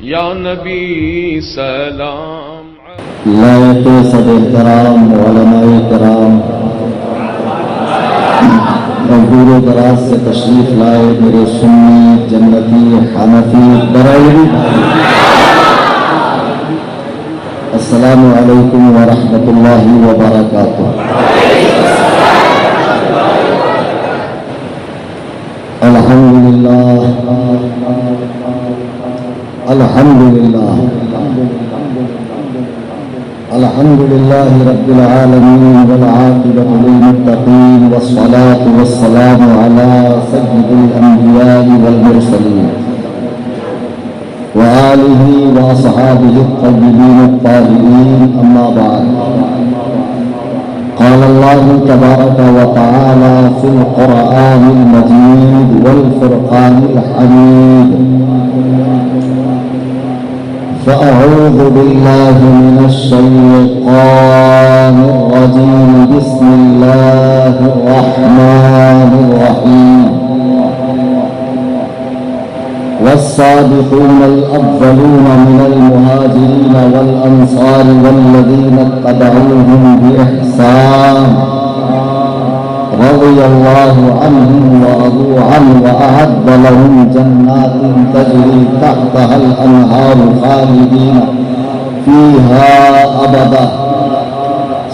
یا نبی سلام لائق صد احترام علماء کرام اور دور و دراز سے تشریف لائے میرے سنی جنتی حنفی بریلوی السلام علیکم ورحمۃ اللہ وبرکاتہ۔ الحمدللہ الحمدللہ الحمدللہ رب العالمین والعاقبۃ للمتقین والصلاة والسلام علی سید الانبیاء والمرسلین وآلہ واصحابہ الطیبین الطاہرین، اما بعد۔ قال اللہ تبارک وتعالی فی القرآن المجید والفرقان الحمید، فأعوذ بالله من الشيطان الرجيم، بسم الله الرحمن الرحيم، والسابقون الأولون من المهاجرين والأنصار والذين اتبعوهم بإحسان رضي الله عنهم ورضوا عنه وأعد لهم جنات تجري تحتها الأنهار خالدين فيها أبدا،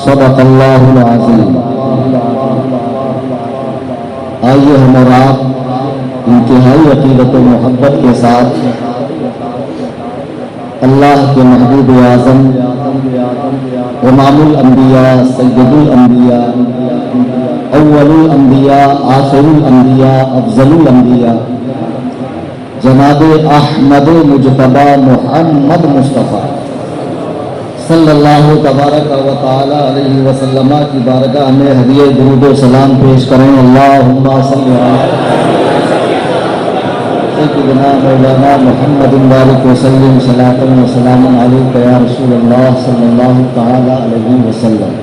صدق الله العظيم۔ آئیے ہم اور آپ انتہائی عقیدت و محبت کے ساتھ اللہ کے محبوب اعظم امام الانبیاء سید الانبیاء اول الانبیاء آخر الانبیاء افضل الانبیاء جناب احمد مجتبی محمد مصطفیٰ صلی اللہ تبارک و تعالی علیہ وسلم کی بارگاہ میں ہدیہ درود و سلام پیش کریں۔ اللہم صلی علی سیدنا مولانا محمد بارک وسلم صلاۃ و سلام علیک یا رسول اللہ صلی اللہ تعالی علیہ وسلم۔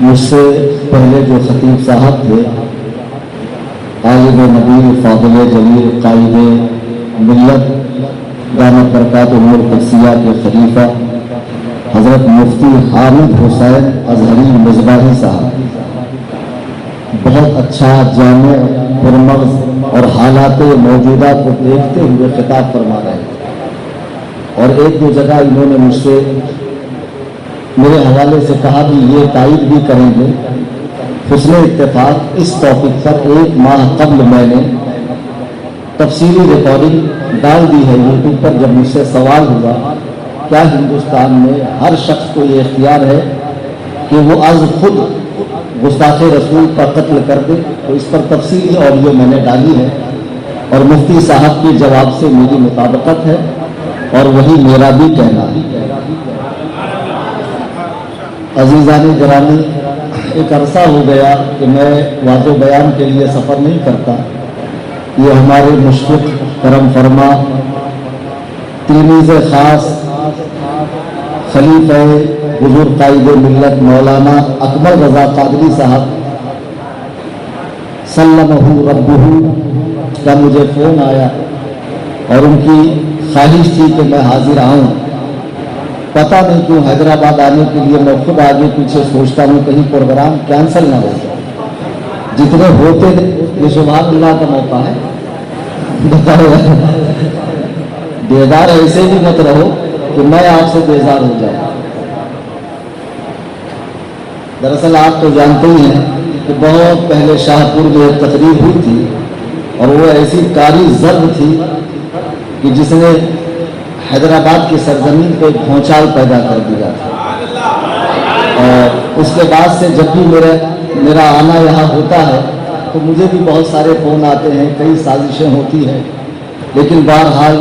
مجھ سے پہلے جو خطیب صاحب تھے، عالم نبی فاضل جلیل قائد ملت دامت برکاتہ القدسیہ کے خلیفہ حضرت مفتی حامد حسین اظہری مصباحی صاحب بہت اچھا جامع پرمغز اور حالات موجودہ کو دیکھتے ہوئے خطاب فرما رہے ہیں، اور ایک دو جگہ انہوں نے مجھ سے میرے حوالے سے کہا بھی یہ تائید بھی کریں گے۔ حسن اتفاق اس ٹاپک پر 1 ماہ قبل میں نے تفصیلی ریکارڈنگ ڈال دی ہے یوٹیوب پر۔ جب مجھ سے سوال ہوا کیا ہندوستان میں ہر شخص کو یہ اختیار ہے کہ وہ از خود گستاخ رسول کا قتل کر دے، تو اس پر تفصیلی آڈیو میں نے ڈالی ہے، اور مفتی صاحب کے جواب سے میری مطابقت ہے اور وہی میرا بھی کہنا ہے۔ عزیزان گرامی، ایک عرصہ ہو گیا کہ میں واضح بیان کے لیے سفر نہیں کرتا۔ یہ ہمارے مشفق کرم فرما تلمیذ خاص خلیفہ حضور قائد ملت مولانا اکمل رضا قادری صاحب سلمہ ربہ کا مجھے فون آیا، اور ان کی خواہش تھی کہ میں حاضر آؤں۔ پتہ نہیں کیوں حیدرآباد آنے کے لیے میں خود آگے پیچھے سوچتا ہوں کہیں پروگرام کینسل نہ ہو جائے۔ جتنے ہوتے یہ سبحان اللہ کا موقع ہے، بتاؤ بیدار ایسے بھی مت رہو کہ میں آپ سے بیزار ہو جاؤں۔ دراصل آپ تو جانتے ہی ہیں کہ بہت پہلے شاہ پور میں ایک تقریب ہوئی تھی، اور وہ ایسی کاری ضرب تھی کہ جس نے حیدرآباد کی سرزمین کو ایک بھونچال پیدا کر دیا تھا۔ اور اس کے بعد سے جب بھی میرا آنا یہاں ہوتا ہے تو مجھے بھی بہت سارے فون آتے ہیں، کئی سازشیں ہوتی ہیں، لیکن بہرحال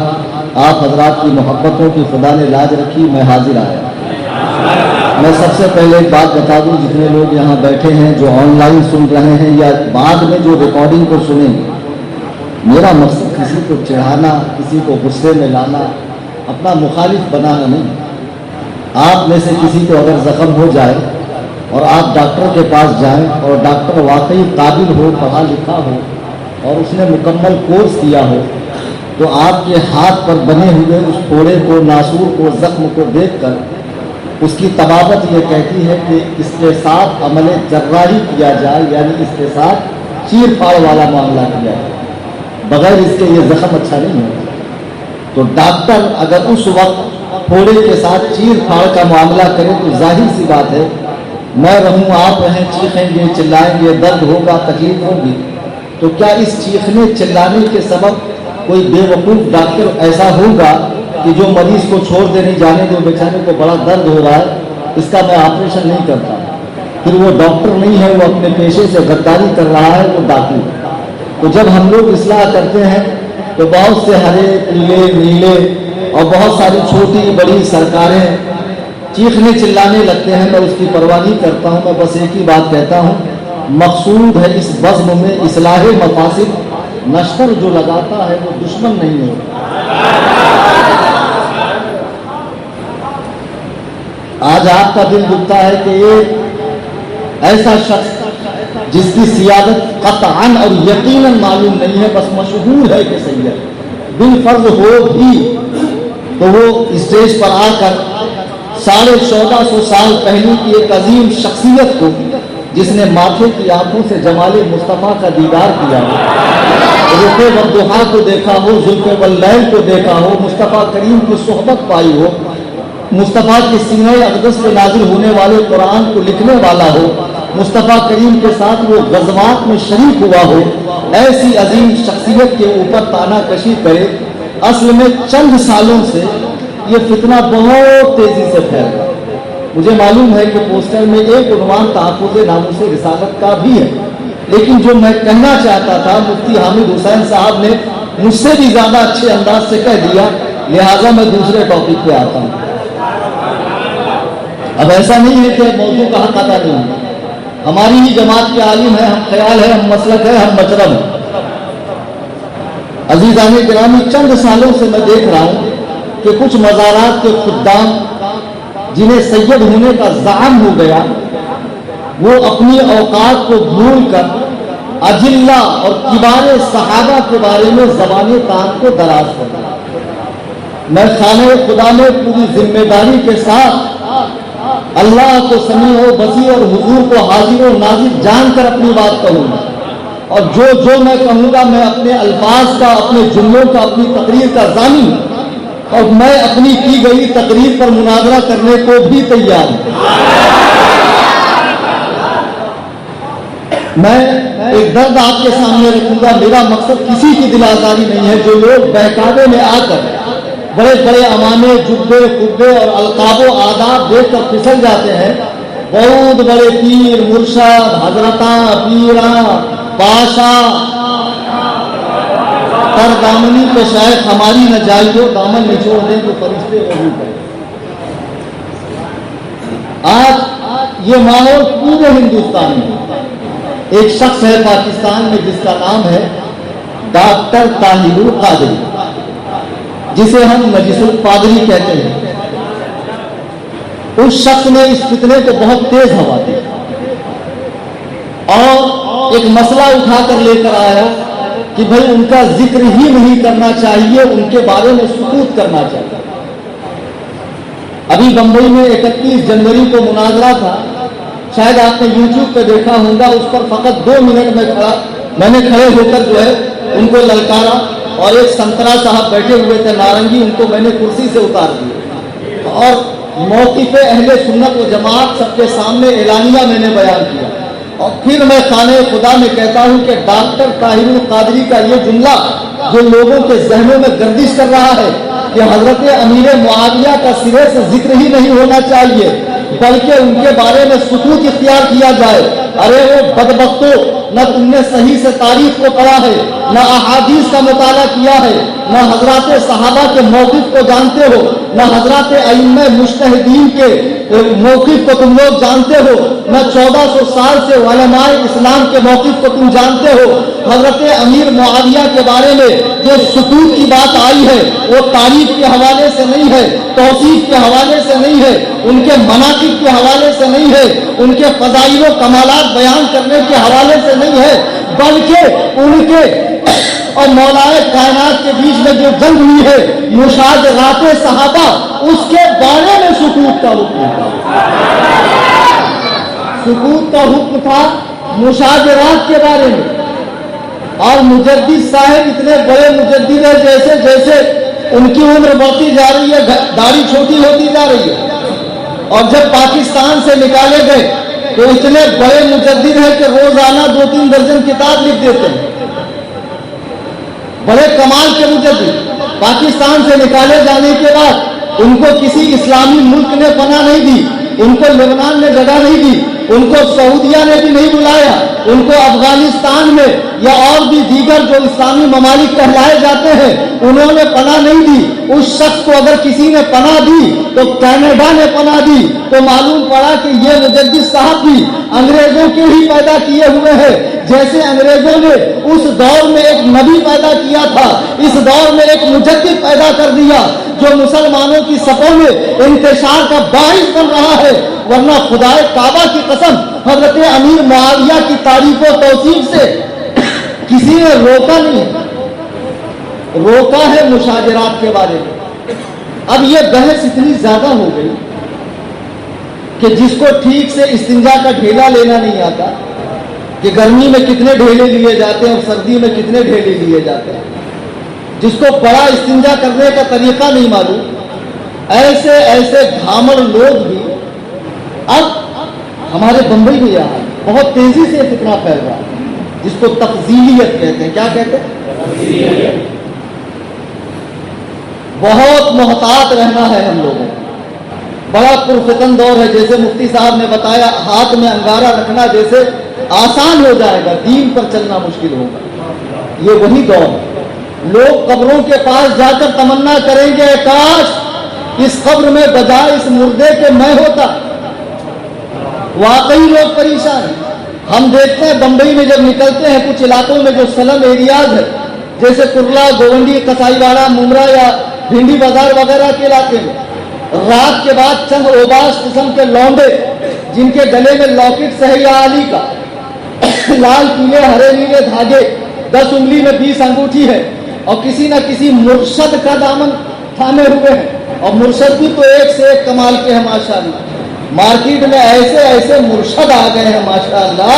آپ حضرات کی محبتوں کی خدا نے لاج رکھی، میں حاضر آیا۔ میں سب سے پہلے ایک بات بتا دوں، جتنے لوگ یہاں بیٹھے ہیں جو آن لائن سن رہے ہیں یا بعد میں جو ریکارڈنگ کو سنیں، میرا مقصد کسی کو چڑھانا، کسی کو غصے میں لانا، اپنا مخالف بنانا نہیں۔ آپ میں سے کسی کو اگر زخم ہو جائے اور آپ ڈاکٹر کے پاس جائیں اور ڈاکٹر واقعی قابل ہو، پڑھا لکھا ہو اور اس نے مکمل کورس کیا ہو، تو آپ کے ہاتھ پر بنے ہوئے اس پھوڑے کو، ناسور کو، زخم کو دیکھ کر اس کی طبابت یہ کہتی ہے کہ اس کے ساتھ عمل جراحی کیا جائے، یعنی اس کے ساتھ چیر پھاڑ والا معاملہ کیا جائے، بغیر اس کے یہ زخم اچھا نہیں ہوتا۔ تو ڈاکٹر اگر اس وقت پھوڑے کے ساتھ چیر پھاڑ کا معاملہ کرے تو ظاہر سی بات ہے میں رہوں، آپ رہیں، چیخیں گے، چلائیں گے، درد ہوگا، تکلیف ہوگی، تو کیا اس چیخنے چلانے کے سبب کوئی بے وقوف ڈاکٹر ایسا ہوگا کہ جو مریض کو چھوڑ دے نہیں جانے دو، بیچارے کو بڑا درد ہو رہا ہے، اس کا میں آپریشن نہیں کرتا، پھر وہ ڈاکٹر نہیں ہے، وہ اپنے پیشے سے غداری کر رہا ہے، وہ ڈاکو۔ تو جب ہم لوگ اصلاح کرتے ہیں تو بہت سے ہرے، پیلے، نیلے اور بہت ساری چھوٹی بڑی سرکاریں چیخنے چلانے لگتے ہیں، میں اس کی پرواہ نہیں کرتا ہوں، میں بس ایک ہی بات کہتا ہوں، مقصود ہے اس بزم میں اصلاح مفاسد، نشتر جو لگاتا ہے وہ دشمن نہیں ہوتا۔ آج آپ کا دل دکھتا ہے کہ ایک ایسا شخص جس کی سیادت قطعاً اور یقیناً معلوم نہیں ہے، بس مشہور ہے کہ سید بالفرض ہو بھی، تو وہ اسٹیج پر آ کر 1450 سال پہلے کی ایک عظیم شخصیت کو، جس نے ماتھے کی آنکھوں سے جمال مصطفیٰ کا دیدار کیا ہو، رخ والضحیٰ کو دیکھا ہو، زلف واللیل کو دیکھا ہو، مصطفیٰ کریم کی صحبت پائی ہو، مصطفیٰ کے سینہ اقدس پہ نازل ہونے والے قرآن کو لکھنے والا ہو، مصطفیٰ کریم کے ساتھ وہ غزوات میں شریک ہوا ہو، ایسی عظیم شخصیت کے اوپر تانا کشی کرے۔ اصل میں چند سالوں سے یہ فتنہ بہت تیزی سے پھیل رہا ہے۔ مجھے معلوم ہے کہ پوسٹر میں ایک عنوان تحفظ ناموس رسالت کا بھی ہے، لیکن جو میں کہنا چاہتا تھا مفتی حامد حسین صاحب نے مجھ سے بھی زیادہ اچھے انداز سے کہہ دیا، لہٰذا میں دوسرے ٹاپک پہ آتا ہوں۔ اب ایسا نہیں ہے کہ موضوع کا حق ادا نہیں ہے، ہماری ہی جماعت کے عالم ہیں، ہم خیال ہے، ہم مسلک ہے، ہم مشرب ہیں۔ عزیزان گرامی، چند سالوں سے میں دیکھ رہا ہوں کہ کچھ مزارات کے خدام جنہیں سید ہونے کا زعم ہو گیا، وہ اپنی اوقات کو بھول کر اجلہ اور کبار صحابہ کے بارے میں زبان تان کو دراز کر دیا۔ میں خانہ خدا میں پوری ذمہ داری کے ساتھ اللہ کو سمیع و بصیر اور حضور کو حاضر و ناظر جان کر اپنی بات کہوں گا، اور جو میں کہوں گا میں اپنے الفاظ کا، اپنے جملوں کا، اپنی تقریر کا ضامن ہوں، اور میں اپنی کی گئی تقریر پر مناظرہ کرنے کو بھی تیار ہوں۔ میں ایک درد آپ کے سامنے رکھوں گا، میرا مقصد کسی کی دل آزاری نہیں ہے۔ جو لوگ بہکاوے میں آ کر بڑے بڑے امامے، جبے، قبے اور القاب و آداب دیکھ کر پھسل جاتے ہیں، بہت بڑے پیر، مرشد، حضرتاں، پیراں، بادشاہ، پر دامنی پہ شاید ہماری نہ جائیو، دامن نچوڑ دیں جو فرشتے وضو کریں۔ آج یہ ماحول پورے ہندوستان میں، ایک شخص ہے پاکستان میں جس کا نام ہے ڈاکٹر طاہر القادری، جسے ہم مجلس القادری کہتے ہیں۔ اس شخص نے اس فتنے کو بہت تیز ہوا دی اور ایک مسئلہ اٹھا کر لے کر آیا کہ بھائی ان کا ذکر ہی نہیں کرنا چاہیے، ان کے بارے میں سکوت کرنا چاہیے۔ ابھی بمبئی میں 31 جنوری کو مناظرہ تھا، شاید آپ نے یوٹیوب پہ دیکھا ہوگا، اس پر فقط 2 منٹ میں نے کھڑے ہو کر جو ہے ان کو للکارا، اور ایک سنترا صاحب بیٹھے ہوئے تھے نارنگی، ان کو میں نے کرسی سے اتار دیا، اور موقف اہل سنت و جماعت سب کے سامنے اعلانیہ میں نے بیان کیا۔ اور پھر میں خانہ خدا میں کہتا ہوں کہ ڈاکٹر طاہر القادری کا یہ جملہ جو لوگوں کے ذہنوں میں گردش کر رہا ہے کہ حضرت امیر معاویہ کا سرے سے ذکر ہی نہیں ہونا چاہیے، بلکہ ان کے بارے میں سکوت اختیار کیا جائے۔ ارے وہ بدبختو، نہ تم نے صحیح سے تاریخ کو پڑھا ہے، نہ احادیث کا مطالعہ کیا ہے، نہ حضرات صحابہ کے موقف کو جانتے ہو، نہ حضرات ائمہ مجتہدین کے موقف کو تم لوگ جانتے ہو، نہ 1400 سال سے علماء اسلام کے موقف کو تم جانتے ہو۔ حضرت امیر معاویہ کے بارے میں جو سکوت کی بات آئی ہے وہ تاریخ کے حوالے سے نہیں ہے، توصیف کے حوالے سے نہیں ہے، ان کے مناقب کے حوالے سے نہیں ہے، ان کے فضائل و کمالات بیان کرنے کے حوالے سے نہیں ہے، بلکہ ان کے اور مولا کائنات کے بیچ میں جو جنگ ہوئی ہے مشاجرات صحابہ، اس کے بارے میں سکوت کا حکم تھا، سکوت کا حکم تھا مشاجرات کے بارے میں۔ اور مجدد صاحب اتنے بڑے مجدد ہیں، جیسے جیسے ان کی عمر بڑھتی جا رہی ہے داڑھی چھوٹی ہوتی جا رہی ہے، اور جب پاکستان سے نکالے گئے تو اتنے بڑے مجدد ہیں کہ روزانہ 2-3 درجن کتاب لکھ دیتے ہیں، بڑے کمال کے مجدد۔ پاکستان سے نکالے جانے کے بعد ان کو کسی اسلامی ملک نے پناہ نہیں دی، ان کو لبنان نے جگہ نہیں دی، ان کو سعودیہ نے بھی نہیں بلایا، ان کو افغانستان میں یا اور بھی دیگر جو اسلامی ممالک کہلائے جاتے ہیں انہوں نے پناہ نہیں دی۔ اس شخص کو اگر کسی نے پناہ دی تو کینیڈا نے پناہ دی، تو معلوم پڑا کہ یہ مجدد صاحب بھی انگریزوں کے ہی پیدا کیے ہوئے ہیں۔ جیسے انگریزوں نے اس دور میں ایک نبی پیدا کیا تھا، اس دور میں ایک مجدد پیدا کر دیا جو مسلمانوں کی صفوں میں انتشار کا باعث بن رہا ہے۔ ورنہ خدائے کعبہ کی قسم، حضرت امیر معاویہ کی تعریف و توصیف سے کسی نے روکا نہیں، روکا ہے مشاجرات کے بارے میں۔ اب یہ بحث اتنی زیادہ ہو گئی کہ جس کو ٹھیک سے استنجا کا ڈھیلا لینا نہیں آتا کہ گرمی میں کتنے ڈھیلے لیے جاتے ہیں اور سردی میں کتنے ڈھیلے لیے جاتے ہیں، جس کو بڑا استنجا کرنے کا طریقہ نہیں معلوم، ایسے ایسے گھامڑ لوگ بھی اب ہمارے بمبئی میں یہاں بہت تیزی سے فتنہ پھیل رہا ہے جس کو تفضیلیت کہتے ہیں۔ کیا کہتے ہیں؟ بہت محتاط رہنا ہے ہم لوگوں کو، بڑا پرفتن دور ہے۔ جیسے مفتی صاحب نے بتایا، ہاتھ میں انگارہ رکھنا جیسے آسان ہو جائے گا، دین پر چلنا مشکل ہوگا۔ یہ وہی دور ہے، لوگ قبروں کے پاس جا کر تمنا کریں گے کاش اس قبر میں بجائے اس مردے کے میں ہوتا۔ واقعی لوگ پریشان ہیں۔ ہم دیکھتے ہیں بمبئی میں جب نکلتے ہیں کچھ علاقوں میں جو سلم ایریاز ہے جیسے کرلا، گوونڈی، کسائی واڑہ، ممرا یا بھنڈی بازار وغیرہ کے علاقے میں، رات کے بعد چند اوباش قسم کے لونڈے جن کے گلے میں لاکٹ سہیا علی کا لال پیلے ہرے نیلے دھاگے، 10 انگلی میں 20 انگوٹھی ہے، اور کسی نہ کسی مرشد کا دامن تھامے ہوئے ہیں، اور مرشد بھی تو ایک سے ایک کمال کے ہیں ماشاءاللہ۔ مارکیٹ میں ایسے ایسے مرشد آ گئے ہیں ماشاءاللہ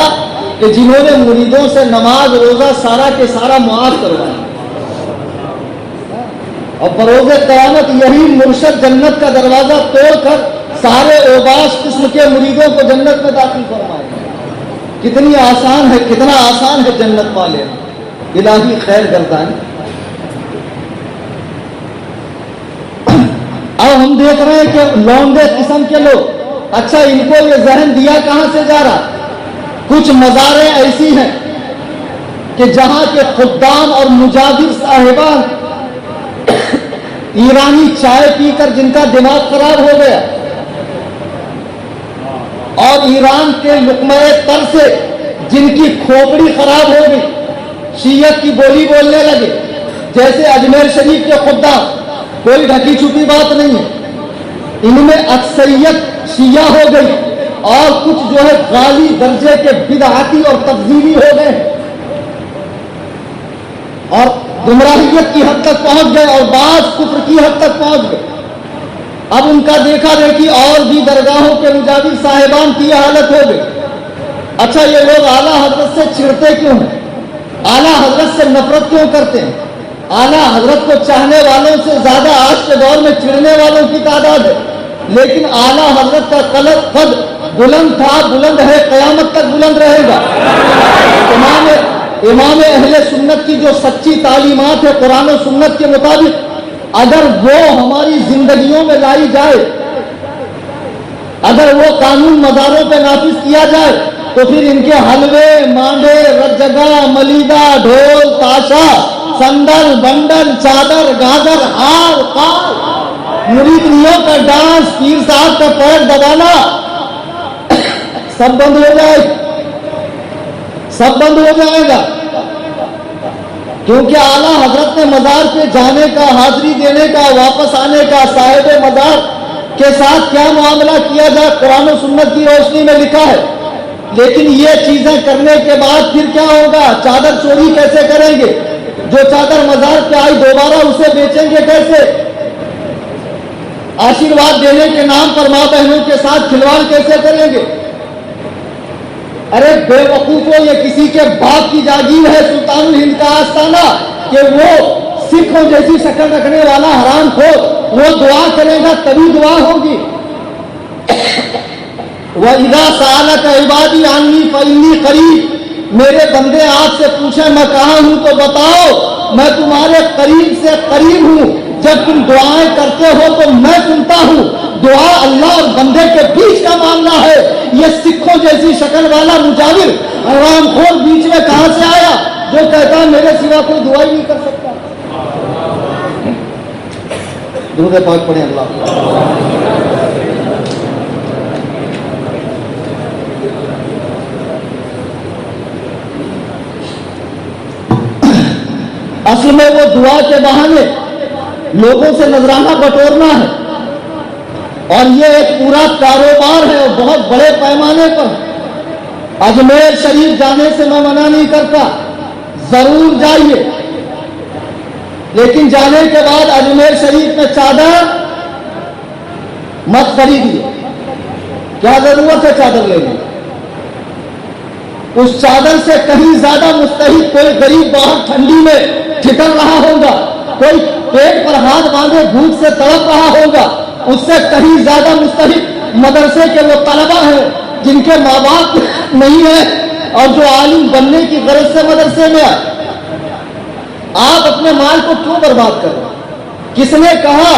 کہ جنہوں نے مریدوں سے نماز روزہ سارا کے سارا معاف کروایا، اور بروز قیامت یہی مرشد جنت کا دروازہ توڑ کر سارے اوباش قسم کے مریدوں کو جنت میں داخل فرمائے۔ کتنی آسان ہے، کتنا آسان ہے جنت والے، الہی خیر گردانی۔ اب ہم دیکھ رہے ہیں کہ لونڈے قسم کے لوگ، اچھا ان کو یہ ذہن دیا کہاں سے جا رہا؟ کچھ مزاریں ایسی ہیں کہ جہاں کے خدام اور مجادر صاحبان ایرانی چائے پی کر جن کا دماغ خراب ہو گیا اور ایران کے لقمہ تر سے جن کی کھوپڑی خراب ہو گئی، شیعت کی بولی بولنے لگے، جیسے اجمیر شریف کے خدام، کوئی ڈھکی چھپی بات نہیں ہے، ان میں اکثریت شیعہ ہو گئی اور کچھ جو ہے غالی درجے کے بدعاتی اور تفضیلی ہو گئے اور گمراہیت کی حد تک پہنچ گئے اور بعض کفر کی حد تک پہنچ گئے۔ اب ان کا دیکھا دیکھی اور بھی درگاہوں کے مجادر صاحبان کی حالت ہو گئی۔ اچھا یہ لوگ اعلیٰ حضرت سے چڑھتے کیوں ہیں؟ اعلیٰ حضرت سے نفرت کیوں کرتے ہیں؟ اعلیٰ حضرت کو چاہنے والوں سے زیادہ آج کے دور میں چڑھنے والوں کی تعداد ہے، لیکن اعلیٰ حضرت کا قد بلند تھا، بلند ہے، قیامت تک بلند رہے گا۔ امام اہل سنت کی جو سچی تعلیمات ہے قرآن و سنت کے مطابق، اگر وہ ہماری زندگیوں میں لائی جائے، اگر وہ قانون مداروں پہ نافذ کیا جائے، تو پھر ان کے حلوے، مانڈے، رجگا، ملیدہ، ڈھول، تاشا، سندل، بنڈل، چادر، گاجر، ہار، پال، مریدیوں کا ڈانس، پیر صاحب کا پیر دبانا، سب بند ہو جائے، سب بند ہو جائے گا، کیونکہ اعلیٰ حضرت نے مزار پہ جانے کا، حاضری دینے کا، واپس آنے کا، صاحب مزار کے ساتھ کیا معاملہ کیا جائے قرآن و سنت کی روشنی میں لکھا ہے۔ لیکن یہ چیزیں کرنے کے بعد پھر کیا ہوگا؟ چادر چوری کیسے کریں گے؟ جو چادر مزار پہ آئی دوبارہ اس سے بیچیں گے کیسے؟ آشیرواد دینے کے نام پر ماں بہنوں کے ساتھ کھلواڑ کیسے کریں گے؟ ارے بے وقوفوں، یہ کسی کے باپ کی جاگیر ہے سلطان الہند کا آستانہ کہ وہ سکھوں جیسی شکل رکھنے والا حرام خور وہ دعا کرے گا تبھی دعا ہوگی۔ وَإِذَا سَأَلَكَ عِبَادِي عَنِّي فَإِنِّي قَرِيبٌ، میرے بندے آپ سے پوچھیں میں کہاں ہوں تو بتاؤ میں تمہارے قریب سے قریب ہوں، جب تم دعائیں کرتے ہو تو میں سنتا ہوں۔ دعا اللہ اور بندے کے بیچ کا معاملہ ہے۔ یہ سکھوں جیسی شکل والا مجاور حرام خور بیچ میں کہاں سے آیا جو کہتا ہے میرے سوا کوئی دعا ہی نہیں کر سکتا؟ درود پاک پڑھیں اللہ۔ اصل میں وہ دعا کے بہانے لوگوں سے نذرانہ بٹورنا ہے، اور یہ ایک پورا کاروبار ہے اور بہت بڑے پیمانے پر۔ اجمیر شریف جانے سے میں منع نہیں کرتا، ضرور جائیے، لیکن جانے کے بعد اجمیر شریف میں چادر مت خریدیے۔ کیا ضرورت ہے چادر لینے؟ اس چادر سے کہیں زیادہ مستحق کوئی غریب باہر ٹھنڈی میں ٹھٹر رہا ہوگا، کوئی پیٹ پر ہاتھ باندھے بھوک سے تڑپ رہا ہوگا، اس سے کہیں زیادہ مستحق مدرسے کے وہ طلبہ ہیں جن کے ماں باپ نہیں ہیں اور جو عالم بننے کی غرض سے مدرسے میں آئے۔ آپ اپنے مال کو کیوں برباد کریں؟ کس نے کہا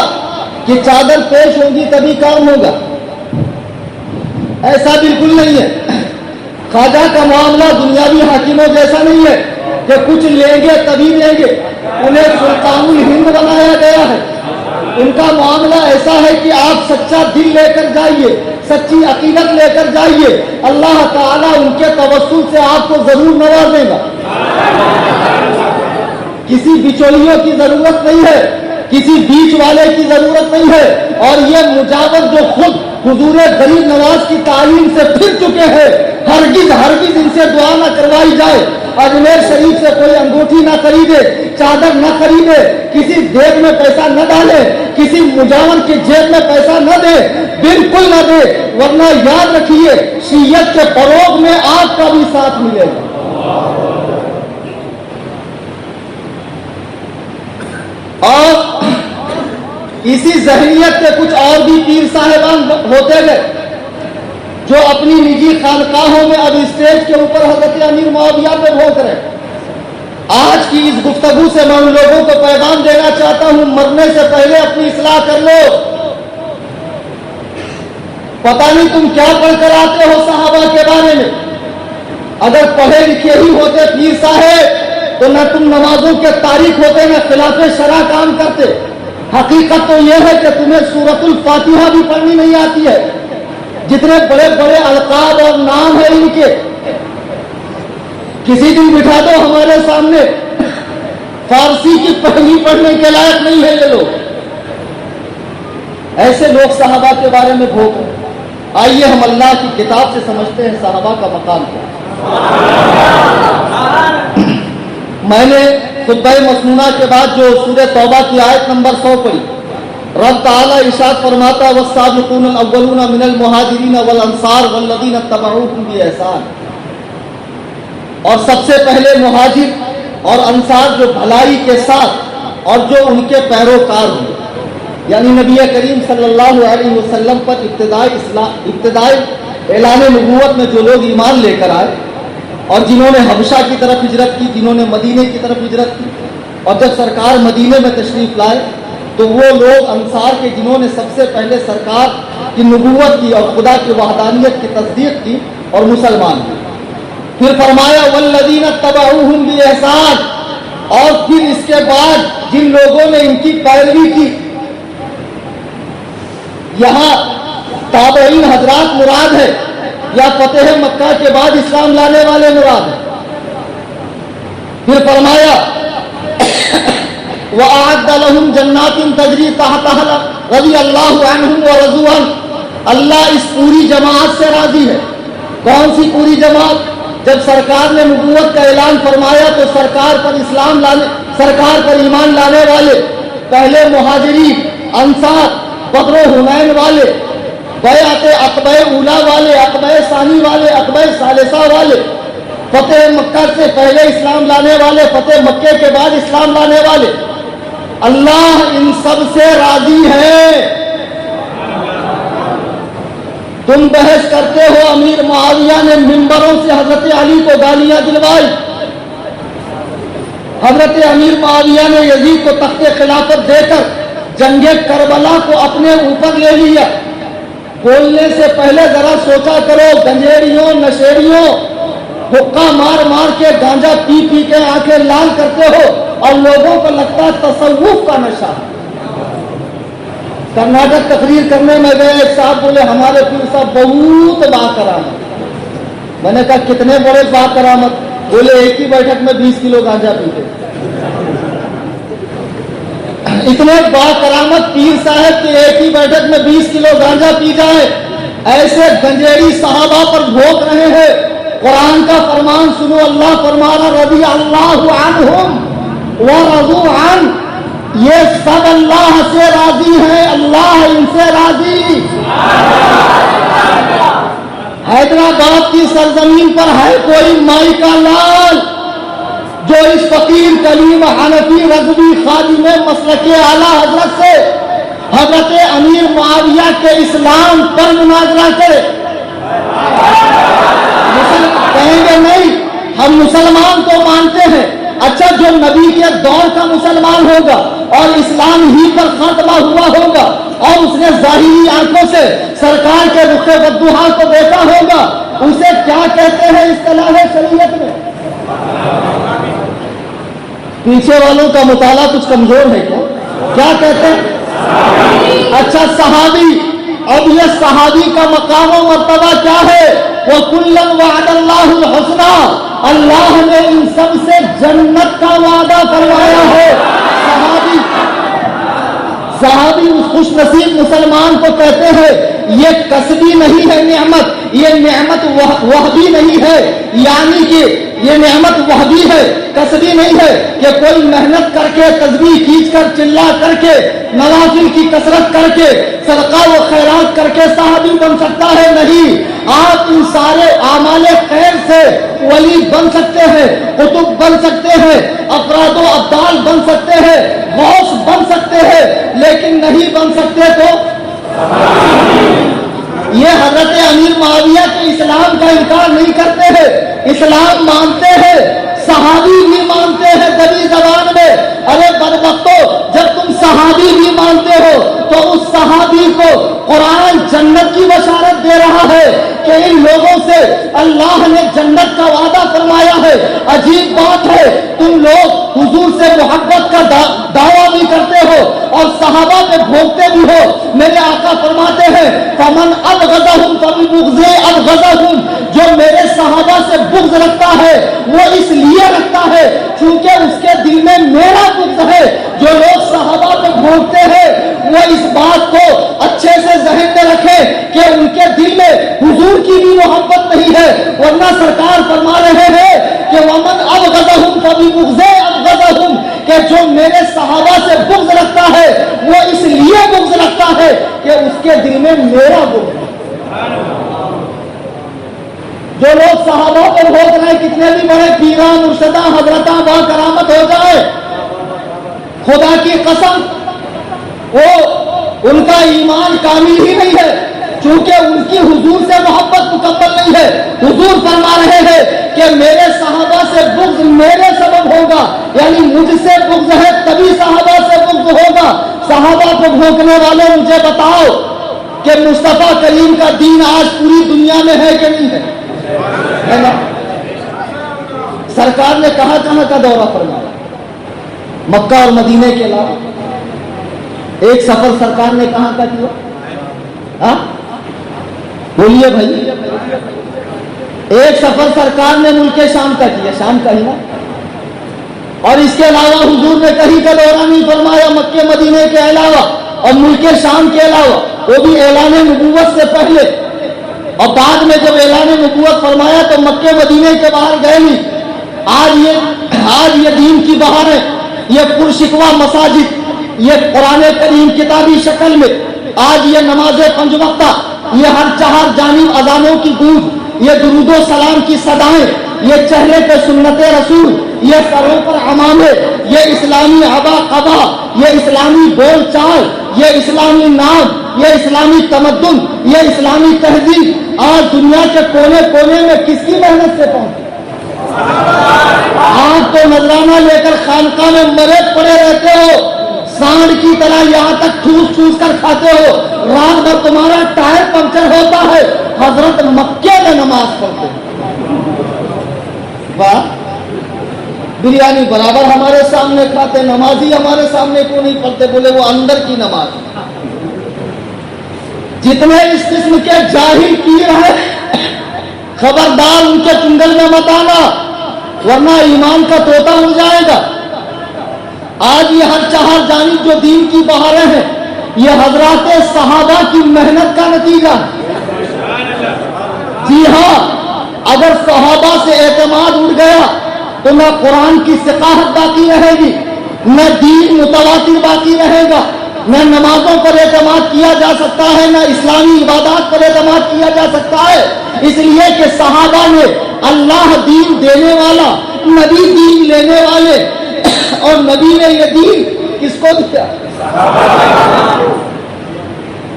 کہ چادر پیش ہوگی تبھی کام ہوگا؟ ایسا بالکل نہیں ہے۔ خواجہ کا معاملہ دنیاوی حاکموں جیسا نہیں ہے کہ کچھ لیں گے تبھی لیں گے، انہیں سلطان الہند بنایا گیا ہے۔ ان کا معاملہ ایسا ہے کہ آپ سچا دل لے کر جائیے، سچی عقیدت لے کر جائیے، اللہ تعالیٰ ان کے توسل سے آپ کو ضرور نوازے گا۔ کسی بچولیوں کی ضرورت نہیں ہے، کسی بیچ والے کی ضرورت نہیں ہے، اور یہ مجاور جو خود حضور غریب نواز کی تعلیم سے پھر چکے ہیں، ہرگز ہرگز ان سے دعا نہ کروائی جائے۔ اجمیر شریف سے کوئی انگوٹھی نہ خریدے، چادر نہ خریدے، کسی جیب میں پیسہ نہ ڈالے، کسی مجاور کی جیب میں پیسہ نہ دے، بالکل نہ دے، ورنہ یاد رکھیے شیعت کے فروغ میں آپ کا بھی ساتھ ملے گا۔ اور اسی ذہنیت کے کچھ اور بھی پیر صاحبان ہوتے گئے جو اپنی نجی خانقاہوں میں اب اسٹیج کے اوپر حضرت امیر معاویہ پہ بھونک رہے۔ آج کی اس گفتگو سے میں ان لوگوں کو پیغام دینا چاہتا ہوں، مرنے سے پہلے اپنی اصلاح کر لو۔ پتہ نہیں تم کیا پڑھ کر آتے ہو صحابہ کے بارے میں، اگر پڑھے لکھے ہی ہوتے پیر صاحب تو نہ تم نمازوں کے تاریخ ہوتے نہ خلاف شرع کام کرتے۔ حقیقت تو یہ ہے کہ تمہیں سورۃ الفاتحہ بھی پڑھنی نہیں آتی ہے۔ جتنے بڑے بڑے القاب اور نام ہیں ان کے، کسی دن بٹھا دو ہمارے سامنے، فارسی کی پہلی پڑھنے کے لائق نہیں ہے یہ لوگ۔ ایسے لوگ صحابہ کے بارے میں بھوک رہے۔ آئیے ہم اللہ کی کتاب سے سمجھتے ہیں صحابہ کا مقام کیا۔ میں نے خطبہ مسنونہ کے بعد جو سورہ توبہ کی آیت نمبر 100 پڑھی، رب تعالیٰ ارشاد فرماتا والسابقون الاولون من المہاجرین والانصار والذین اتبعوہم بإحسان، اور سب سے پہلے مہاجر اور انصار جو بھلائی کے ساتھ اور جو ان کے پیروکار ہوئے، یعنی نبی کریم صلی اللہ علیہ وسلم پر ابتدائی اعلان نبوت میں جو لوگ ایمان لے کر آئے اور جنہوں نے حبشہ کی طرف ہجرت کی، جنہوں نے مدینے کی طرف ہجرت کی، اور جب سرکار مدینے میں تشریف لائے تو وہ لوگ انصار کے جنہوں نے سب سے پہلے سرکار کی نبوت کی اور خدا کی وحدانیت کی تصدیق کی اور مسلمان ہوئے۔ پھر فرمایا والذین اتبعوہم بإحسان، اور پھر اس کے بعد جن لوگوں نے ان کی پیروی کی، یہاں تابعین حضرات مراد ہے یا فتح مکہ کے بعد اسلام لانے والے مراد ہیں؟ پھر فرمایا وَأَعَدَّ لَهُمْ جَنَّاتٍ تَجْرِي تَحْتَهَا رضی اللہ عنہم وَرَضُوا عَنْهُ، اللہ اس پوری جماعت سے راضی ہے۔ کون سی پوری جماعت؟ جب سرکار نے نبوت کا اعلان فرمایا تو سرکار پر ایمان لانے والے پہلے مہاجرین، انصار، بدر و حنین والے، بیعت عقبہ اولا والے، عقبہ ثانی والے، عقبہ ثالثہ والے، فتح مکہ سے پہلے اسلام لانے والے، فتح مکے کے بعد اسلام لانے والے، اللہ ان سب سے راضی ہے۔ تم بحث کرتے ہو امیر معاویہ نے منبروں سے حضرت علی کو گالیاں دلوائی، حضرت امیر معاویہ نے یزید کو تخت خلافت دے کر جنگ کربلا کو اپنے اوپر لے لیا۔ بولنے سے پہلے ذرا سوچا کرو، گنجیڑیوں، نشیڑیوں، حقہ مار مار کے، گانجا پی پی کے آنکھیں لال کرتے ہو اور لوگوں کو لگتا ہے تصوف کا نشہ۔ کرناٹک تقریر کرنے میں گئے، ایک صاحب بولے ہمارے پیر صاحب بہت باکرامت۔ میں نے کہا کتنے بڑے باکرامت؟ بولے ایک ہی بیٹھک میں 20 کلو گانجا پیتے۔ اتنے باکرامت پیر صاحب کہ ایک ہی بیٹھک میں 20 کلو گانجا پی جائے، ایسے گنجیڑی صحابہ پر بھوک رہے ہیں۔ قرآن کا فرمان سنو، اللہ فرمانا رضی اللہ عنہم ورضوا عنہ، یہ سب اللہ سے راضی ہیں، اللہ ان سے راضی۔ حیدرآباد کی سرزمین پر ہے کوئی مائی کا لال جو اس فقیر کلیم حنفی رضوی خادم مسلک اعلیٰ حضرت سے حضرت امیر معاویہ کے اسلام پر مناظرہ کرے؟ کہیں گے نہیں، ہم مسلمان تو مانتے ہیں، اچھا جو نبی کے دور کا مسلمان ہوگا اور اسلام ہی پر خاتمہ ہوا ہوگا اور اس نے ظاہری آنکھوں سے سرکار کے رخ والضحیٰ کو دیکھا ہوگا، اسے کیا کہتے ہیں اصطلاح شریعت میں؟ پیچھے والوں کا مطالعہ کچھ کمزور ہے کیا کہتے ہیں؟ اچھا صحابی، اب یہ صحابی کا مقام و مرتبہ کیا ہے؟ وَكُلًّا وَعَدَ اللَّهُ الْحُسْنَى، اللہ نے ان سب سے جنت کا وعدہ فرمایا ہے۔ صحابی اس خوش نصیب مسلمان کو کہتے ہیں یہ کسبی نہیں ہے نعمت، یہ نعمت وہبی نہیں ہے، یعنی کہ یہ نعمت وہبی ہے، کسبی نہیں ہے کہ کوئی محنت کر کے، تسبیح کھینچ کر، چلا کر کے، نوافل کی کثرت کر کے، صدقہ و خیرات کر کے صحابی بن سکتا ہے۔ نہیں، آپ ان سارے اعمال خیر سے ولی بن سکتے ہیں، قطب بن سکتے ہیں، افراد و ابدال بن سکتے ہیں، غوث بن سکتے ہیں، لیکن نہیں بن سکتے تو یہ حضرت امیر معاویہ کے اسلام کا انکار نہیں کرتے ہیں، اسلام مانتے ہیں، صحابی بھی مانتے ہیں دبی زبان میں۔ ارے بدبختو، جب تم صحابی بھی مانتے ہو تو اس صحابی کو قرآن جنت کی بشارت دے رہا ہے کہ ان لوگوں سے اللہ نے جنت کا وعدہ فرمایا ہے۔ عجیب بات ہے، تم لوگ حضور سے محبت کا دعویٰ بھی کرتے ہو اور صحابہ پہ بھوکتے بھی ہو۔ میرے آقا فرماتے ہیں فمن ابغضهم فببغضه ابغضهم، جو میرے صحابہ سے بغض رکھتا ہے وہ اس لیے رکھتا ہے چونکہ اس کے دل میں میرا بغض ہے۔ جو لوگ صحابہ پہ بھوکتے ہیں وہ اس بات کو اچھے سے ذہن میں رکھے کہ ان کے دل میں حضور کی بھی محبت نہیں ہے، ورنہ سرکار فرما رہے ہیں کہ ومن ابغضهم فببغضه ابغضهم، کہ جو میرے صحابہ سے بغض رکھتا ہے وہ اس لیے بغض رکھتا ہے کہ اس کے دل میں میرا بغض ہے۔ جو لوگ صحابہ پر بھوک رہے ہیں، کتنے بھی بڑے پیراں مرشداں حضرتاں با کرامت ہو جائے، خدا کی قسم وہ ان کا ایمان کامل ہی نہیں ہے، چونکہ ان کی حضور سے محبت مکمل نہیں ہے۔ حضور فرما رہے ہیں کہ میرے صحابہ سے بغض میرے سبب ہوگا، یعنی مجھ سے بغض ہے تبھی صحابہ سے بغض ہوگا۔ صحابہ کو بھوکنے والے مجھے بتاؤ کہ مصطفیٰ کریم کا دین آج پوری دنیا میں ہے کہ نہیں ہے؟ سرکار نے کہاں کہاں کا دورہ فرمایا؟ مکہ اور مدینے کے علاوہ ایک سفر سرکار نے کہاں کا کیا؟ بولیے بھائی، ایک سفر سرکار نے ملک شام کا کیا، شام کا ہی نا، اور اس کے علاوہ حضور نے کہیں کا دورہ نہیں فرمایا مکے مدینے کے علاوہ اور ملک شام کے علاوہ، وہ بھی اعلان نبوت سے پہلے، اور بعد میں جب اعلان نبوت فرمایا تو مکے مدینے کے باہر گئے نہیں۔ آج یہ دین کی بہار ہے، یہ پرشکوہ مساجد یہ قرآن کریم کتابی شکل میں آج یہ نماز 5 وقتہ، یہ ہر 4 جانب اذانوں کی گونج، یہ درود و سلام کی صدائیں، یہ چہرے پہ سنت رسول، یہ سروں پر عمامے، یہ اسلامی عبا قبا، یہ اسلامی بول چال، یہ اسلامی نام، یہ اسلامی تمدن، یہ اسلامی تہذیب آج دنیا کے کونے کونے میں کس کی محنت سے پہنچی؟ آپ تو نذرانہ لے کر خانقاہ میں مرے پڑے رہتے ہو، سانڈ کی طرح یہاں تک ٹھوس ٹھوس کر کھاتے ہو، رات بھر تمہارا ٹائر پنکچر ہوتا ہے، حضرت مکے میں نماز پڑھتے ہیں۔ واہ، بریانی برابر ہمارے سامنے کھاتے، نمازی ہمارے سامنے کیوں نہیں پڑھتے؟ بولے وہ اندر کی نماز۔ جتنے اس قسم کے جاہل پیر ہیں، خبردار ان کے چنگل میں مت آنا، ورنہ ایمان کا طوطا ہو جائے گا۔ آج یہ ہر 4 جانب جو دین کی بہاریں ہیں، یہ حضرات صحابہ کی محنت کا نتیجہ ہے۔ جی ہاں، اگر صحابہ سے اعتماد اٹھ گیا تو نہ قرآن کی ثقافت باقی رہے گی، نہ دین متواتر باقی رہے گا، نہ نمازوں پر اعتماد کیا جا سکتا ہے، نہ اسلامی عبادات پر اعتماد کیا جا سکتا ہے۔ اس لیے کہ صحابہ نے اللہ دین دینے والا، نبی دین لینے والے، اور نبی نے یہ دین کس کو دیا؟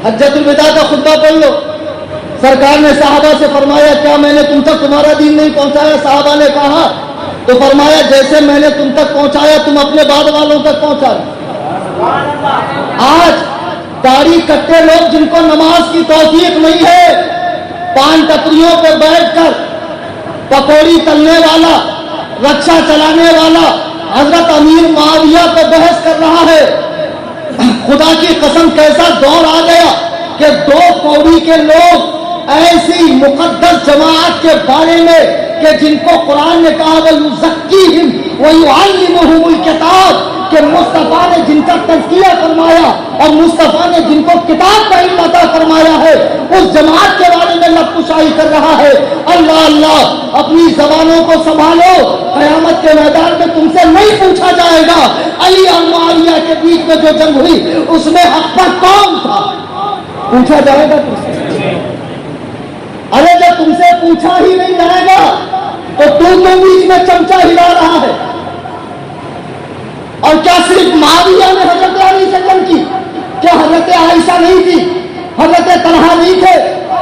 حجۃ الوداع کا خطبہ پڑھ لو، سرکار نے صحابہ سے فرمایا کیا میں نے تم تک تمہارا دین نہیں پہنچایا؟ صحابہ نے کہا، تو فرمایا جیسے میں نے تم تک پہنچایا تم اپنے بعد والوں تک پہنچا۔ آج داڑھی کٹے لوگ جن کو نماز کی توفیق نہیں ہے، پان ٹپریوں پہ بیٹھ کر پکوڑی تلنے والا، رکشا چلانے والا حضرت امیر معاویہ پہ بحث کر رہا ہے۔ خدا کی قسم کیسا دور آ گیا کہ 2 پوڑی کے لوگ ایسی مقدس جماعت کے بارے میں کہ جن کو قرآن نے کہا وَيُزَكِّيهِمْ وَيُعَلِّمُهُمُ الْكِتَابَ، کہ مصطفیٰ نے جن کا تزکیہ فرمایا اور مصطفیٰ نے جن کو کتاب کا علم عطا فرمایا ہے، اس جماعت کے بارے میں لب کشائی کر رہا ہے۔ اللہ اللہ، اپنی زبانوں کو سنبھالو، قیامت کے میدان میں تم سے نہیں پوچھا جائے گا علی اور معاویہ کے بیچ میں جو جنگ ہوئی اس میں حق پر کون تھا، پوچھا جائے گا تم سے۔ ارے جب تم سے پوچھا ہی نہیں جائے گا تو تم بیچ میں چمچا ہلا رہا ہے۔ اور کیا صرف معاویہ نے حضرت علی سے جنگ کی؟ کیا حضرت عائشہ نہیں تھی؟ حضرت طلحہ نہیں تھے؟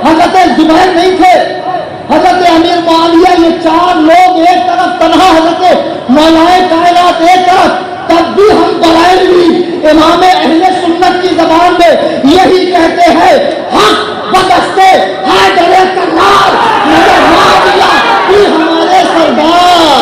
حضرت زبیر نہیں تھے؟ حضرت امیر معاویہ، یہ 4 لوگ ایک طرف، تنہا حضرت مولا کائنات ایک طرف، تب بھی ہم بریلوی امام اہل سنت کی زبان میں یہی کہتے ہیں، حق بدستے حیدر کرار میرے معاویہ بھی ہمارے سردار۔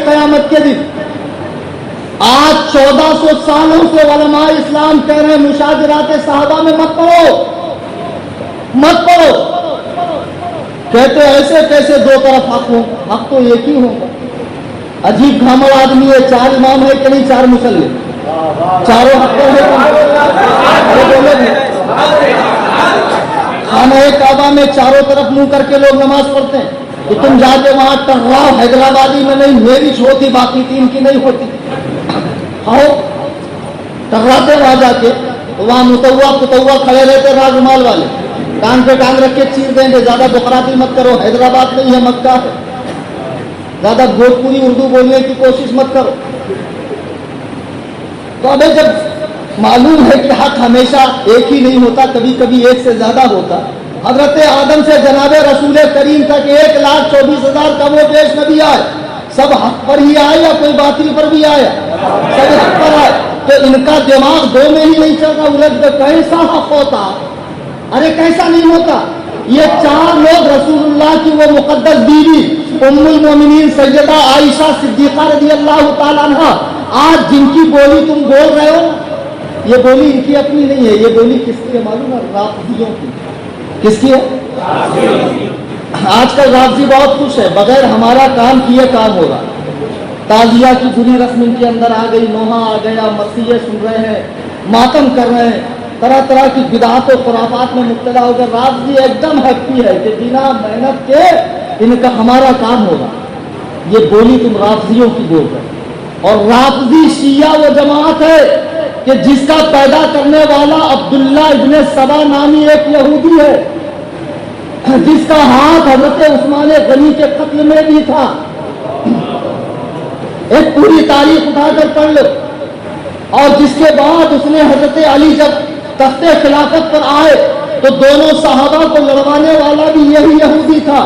قیامت کے دن آج 1400 سالوں سے علماء اسلام کہہ رہے ہیں مشاجرات صحابہ میں مت پڑھو، مت پڑھو۔ کہتے ایسے کیسے 2 طرف حق ہوں؟ حق تو ایک ہی ہوگا۔ عجیب گھامڑ آدمی ہے، 4 امام ہے کہ نہیں 4 مسلم؟ چاروں حق پر ہے۔ خانہ کعبہ میں چاروں طرف منہ کر کے لوگ نماز پڑھتے ہیں، تو تم جا کے وہاں ٹرراؤ حیدرآبادی میں نہیں میری ہوتی، باقی 3 کی نہیں ہوتی، آؤ ٹکراتے وہاں جا کے، وہاں متوا کھڑے رہتے راجمال والے، کان پہ ٹانگ رکھ کے چیر دیں گے، زیادہ بکراتی مت کرو، حیدرآباد نہیں ہے مکہ ہے، زیادہ بھوجپوری اردو بولنے کی کوشش مت کرو۔ تو ابھی جب معلوم ہے کہ حق ہمیشہ ایک ہی نہیں ہوتا، کبھی کبھی ایک سے زیادہ ہوتا. حضرت آدم سے جناب رسول کریم تک 1,24,000 کم و بیش نبی آئے، سب حق پر ہی آئے یا کوئی باطل پر بھی آیا؟ سب حق پر آئے. تو ان کا دماغ دو میں ہی نہیں چل رہا، الٹ کر کیسا حق ہوتا؟ ارے کیسا نہیں ہوتا؟ یہ 4 لوگ رسول اللہ کی وہ مقدس بیوی ام المومنین سیدہ عائشہ صدیقہ رضی اللہ تعالیٰ عنہ، آج جن کی بولی تم بول رہے ہو، یہ بولی ان کی اپنی نہیں ہے. یہ بولی کس کی ہے معلوم ہے؟ رافضیوں کی. کس کی ہے؟ آج کل رافضی بہت خوش ہے، بغیر ہمارا کام کیے کام ہو رہا. تعزیہ کی بری رسم ان کے اندر آ گئی، نوحہ آ گیا، مرثیے سن رہے ہیں، ماتم کر رہے ہیں، طرح طرح کی بدعات و خرافات میں مبتلا ہو کر. رافضی ایک دم ہیپی ہے کہ بنا محنت کے ان کا ہمارا کام ہوگا. یہ بولی تم رافضیوں کی بول رہے. اور رافضی شیعہ وہ جماعت ہے کہ جس کا پیدا کرنے والا عبداللہ ابن سبا نامی ایک یہودی ہے، جس کا ہاتھ حضرت عثمان غنی کے قتل میں بھی تھا. ایک پوری تاریخ اٹھا کر پڑھ لو. اور جس کے بعد اس نے حضرت علی جب تخت خلافت پر آئے تو دونوں صحابہ کو لڑوانے والا بھی یہی یہودی تھا.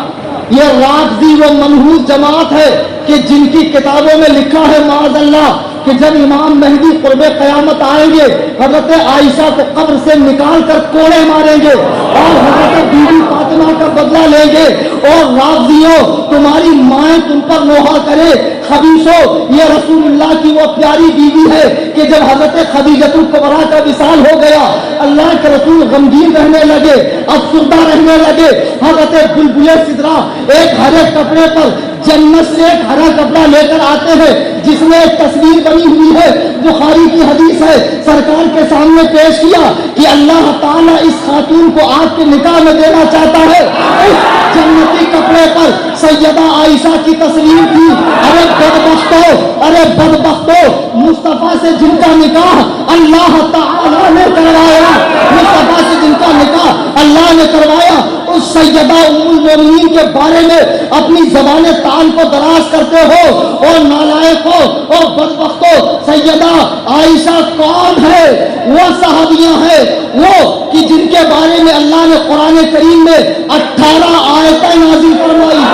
یہ رافضی وہ منحوس جماعت ہے کہ جن کی کتابوں میں لکھا ہے معاذ اللہ کہ جب امام مہدی قرب قیامت آئیں گے حضرت عائشہ کو قبر سے نکال کر کوڑے ماریں گے اور حضرت بی بی فاطمہ کا بدلہ لیں گے. اور رافضیوں تمہاری مائیں تم پر نوحہ کرے، خبیثوں یہ رسول اللہ کی وہ پیاری بیوی ہے کہ جب حضرت خدیجۃ الکبریٰ کا وصال ہو گیا اللہ کے رسول غمگین رہنے لگے، افسردہ رہنے لگے. حضرت بلبل سدرا ایک ہرے کپڑے پر جنت سے ایک ہرا کپڑا لے کر آتے ہیں جس میں ایک تصویر بنی ہوئی ہے، بخاری کی حدیث ہے. سرکار کے سامنے پیش کیا کہ اللہ تعالیٰ اس خاتون کو آپ کے نکاح میں دینا چاہتا ہے. اس جنتی کپڑے پر سیدہ عائشہ کی تصویر تھی. ارے بدبختو، ارے بدبختو، مصطفیٰ سے جن کا نکاح اللہ تعالیٰ نے کروایا، مصطفیٰ سے جن کا نکاح اللہ نے کروایا، اس سیدہ ام المومنین کے بارے میں اپنی زبان تعال کو دراز کرتے ہو. اور نالائق ہو اور بدبختو، سیدہ عائشہ کون ہے؟ وہ صحابیاں ہیں وہ کہ جن کے بارے میں اللہ نے قرآن کریم میں 18 آیتیں نازل فرمائی.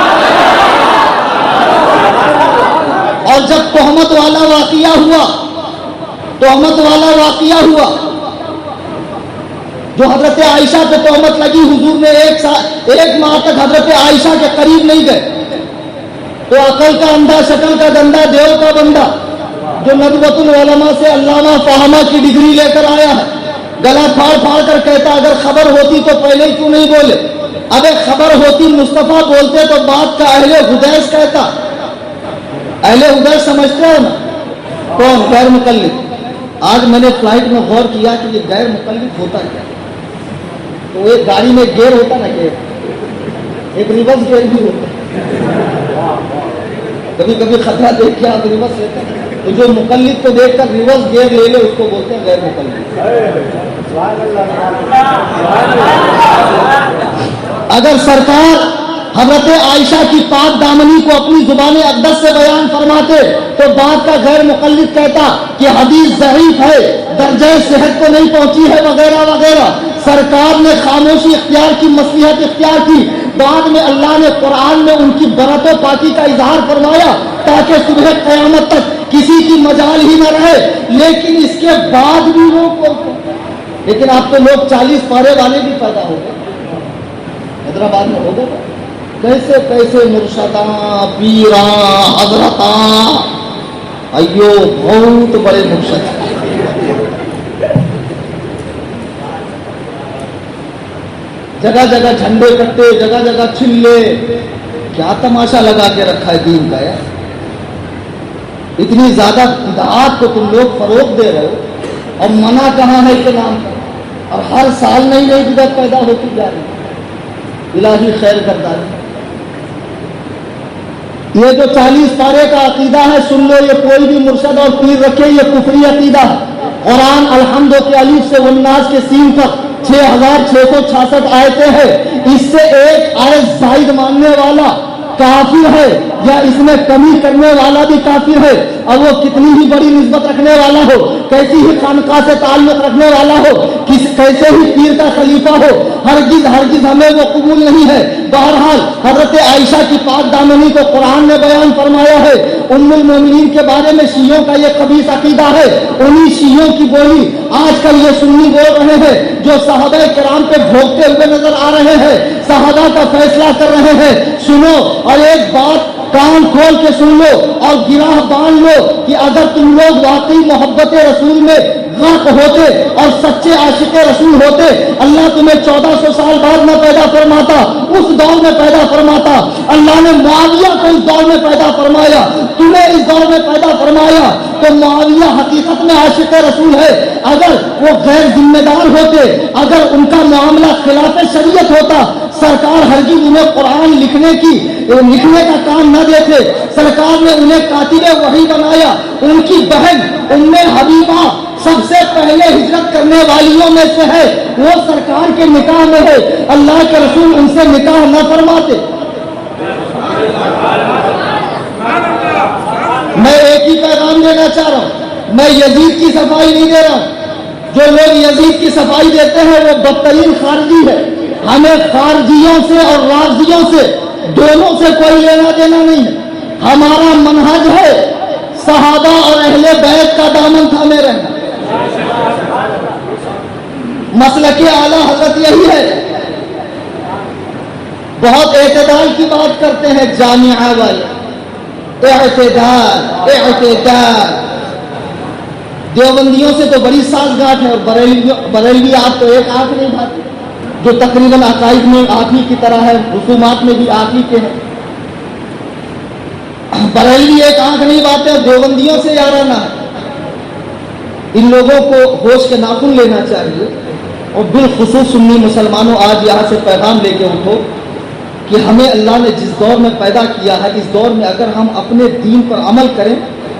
اور جب تہمت والا واقعہ ہوا جو حضرت عائشہ پہ تہمت لگی، حضور نے ایک ماہ تک حضرت عائشہ کے قریب نہیں گئے. تو عقل کا اندھا، شکل کا گندا، دیو کا بندہ جو ندوۃ العلماء سے علامہ فہمہ کی ڈگری لے کر آیا ہے، گلا پھاڑ پھاڑ کر کہتا اگر خبر ہوتی تو پہلے ہی کیوں نہیں بولے؟ اگر خبر ہوتی مصطفیٰ بولتے تو بات کا اہل حدیث کہتا. اہل حدیث سمجھتے ہو نا کون؟ غیر مقلد. آج میں نے فلائٹ میں غور کیا کہ یہ غیر مقلد ہوتا کیا. تو ایک گاڑی میں گیئر ہوتا نا، گیئر ایک ریورس گیئر بھی ہوتا ہے. کبھی کبھی خطرہ دیکھ کے آپ ریورس لیتے ہیں، تو جو مقلد کو دیکھ کر ریورس گیئر لے لے اس کو بولتے ہیں غیر مقلد. اگر سرکار حضرت عائشہ کی پاک دامنی کو اپنی زبان اقدس سے بیان فرماتے تو بات کا غیر مقلد کہتا کہ حدیث ضعیف ہے، درجہ صحت کو نہیں پہنچی ہے، وغیرہ وغیرہ. سرکار نے خاموشی اختیار کی، مصلحت اختیار کی. بعد میں اللہ نے قرآن میں ان کی برت و پاکی کا اظہار فرمایا تاکہ صبح قیامت تک کسی کی مجال ہی نہ رہے. لیکن اس کے بعد بھی وہ لیکن آپ تو لوگ 40 پارے والے بھی پیدا ہو گئے. حیدرآباد میں ہو گئے کیسے کیسے مرشداں، پیراں، حضرتاں، ایو بہت بڑے مرشد. جگہ جگہ جھنڈے کٹے، جگہ جگہ چلے. کیا تماشا لگا کے رکھا ہے دین کا یار. اتنی زیادہ بدعات کو تم لوگ فروغ دے رہے ہو اور منع کہاں ہے کے نام پر. اور ہر سال نئی نئی بدعت پیدا ہوتی جا رہی ہے. الہی خیر کرتا ہے. یہ جو 40 پارے کا عقیدہ ہے سن لو، یہ کوئی بھی مرشد اور پیر رکھے یہ کفری عقیدہ ہے. قرآن الحمد کے الف سے والناس کے سین تک 6666 آیتیں ہیں. اس سے ایک آیت زائد ماننے والا کافر ہے یا اس میں کمی کرنے والا بھی کافر ہے، اور وہ کتنی ہی بڑی نسبت رکھنے والا ہو، کیسی ہی خانقاہ سے تعلق رکھنے والا ہو، کیسے ہی پیر کا خلیفہ ہو، ہرگز ہرگز ہمیں وہ قبول نہیں ہے۔ بہرحال حضرت عائشہ کی پاک دامنی کو قرآن نے بیان فرمایا ہے۔ ام المومنین کے بارے میں شیعوں کا یہ خبیث عقیدہ ہے، انہی شیعوں کی بولی آج کل یہ سنی بول رہے ہیں، جو صحابہ کرام پہ بھونکتے ہوئے نظر آ رہے ہیں، صحابہ کا فیصلہ کر رہے ہیں۔ سنو اور ایک بات کان کھول کے سن لو اور گراہ باندھ لو کہ اگر تم لوگ واقعی محبت رسول میں غرق ہوتے اور سچے عاشق رسول ہوتے، اللہ تمہیں 1400 سال بعد نہ پیدا فرماتا، اس دور میں پیدا فرماتا۔ اللہ نے معاویہ کو اس دور میں پیدا فرمایا، تمہیں اس دور میں پیدا فرمایا، تو معاویہ حقیقت میں عاشق رسول ہے۔ اگر وہ غیر ذمہ دار ہوتے، اگر ان کا معاملہ خلاف شریعت ہوتا، سرکار ہرگز انہیں قرآن لکھنے کا کام نہ دیتے۔ سرکار نے انہیں کاتب وحی بنایا۔ ان کی بہن ام حبیبہ سب سے پہلے ہجرت کرنے والیوں میں سے ہے، وہ سرکار کے نکاح میں ہے، اللہ کے رسول ان سے نکاح نہ فرماتے۔ میں ایک ہی پیغام دینا چاہ رہا ہوں، میں یزید کی صفائی نہیں دے رہا ہوں۔ جو لوگ یزید کی صفائی دیتے ہیں وہ بدترین خارجی ہے۔ ہمیں خارجیوں سے اور رافضیوں سے دونوں سے کوئی لینا دینا نہیں ہے۔ ہمارا منہج ہے صحابہ اور اہل بیت کا دامن تھامے رہنا۔ مسلک اعلیٰ حضرت یہی ہے۔ بہت اعتدال کی بات کرتے ہیں جامعہ والے، اعتدال اعتدال۔ دیوبندیوں سے تو بڑی سازگاٹ ہے، اور بریلوی آپ تو ایک آنکھ نہیں بھاتے، جو تقریباً عقائد میں آپ ہی کی طرح ہے، رسومات میں بھی آپ ہی کے ہیں۔ بریلوی ایک آنکھ نہیں بھاتے، اور دیوبندیوں سے یارانہ ہے۔ ان لوگوں کو ہوش کے ناخن لینا چاہیے، اور بالخصوص سنی مسلمانوں آج یہاں سے پیغام لے کے اٹھو کہ ہمیں اللہ نے جس دور میں پیدا کیا ہے، اس دور میں اگر ہم اپنے دین پر عمل کریں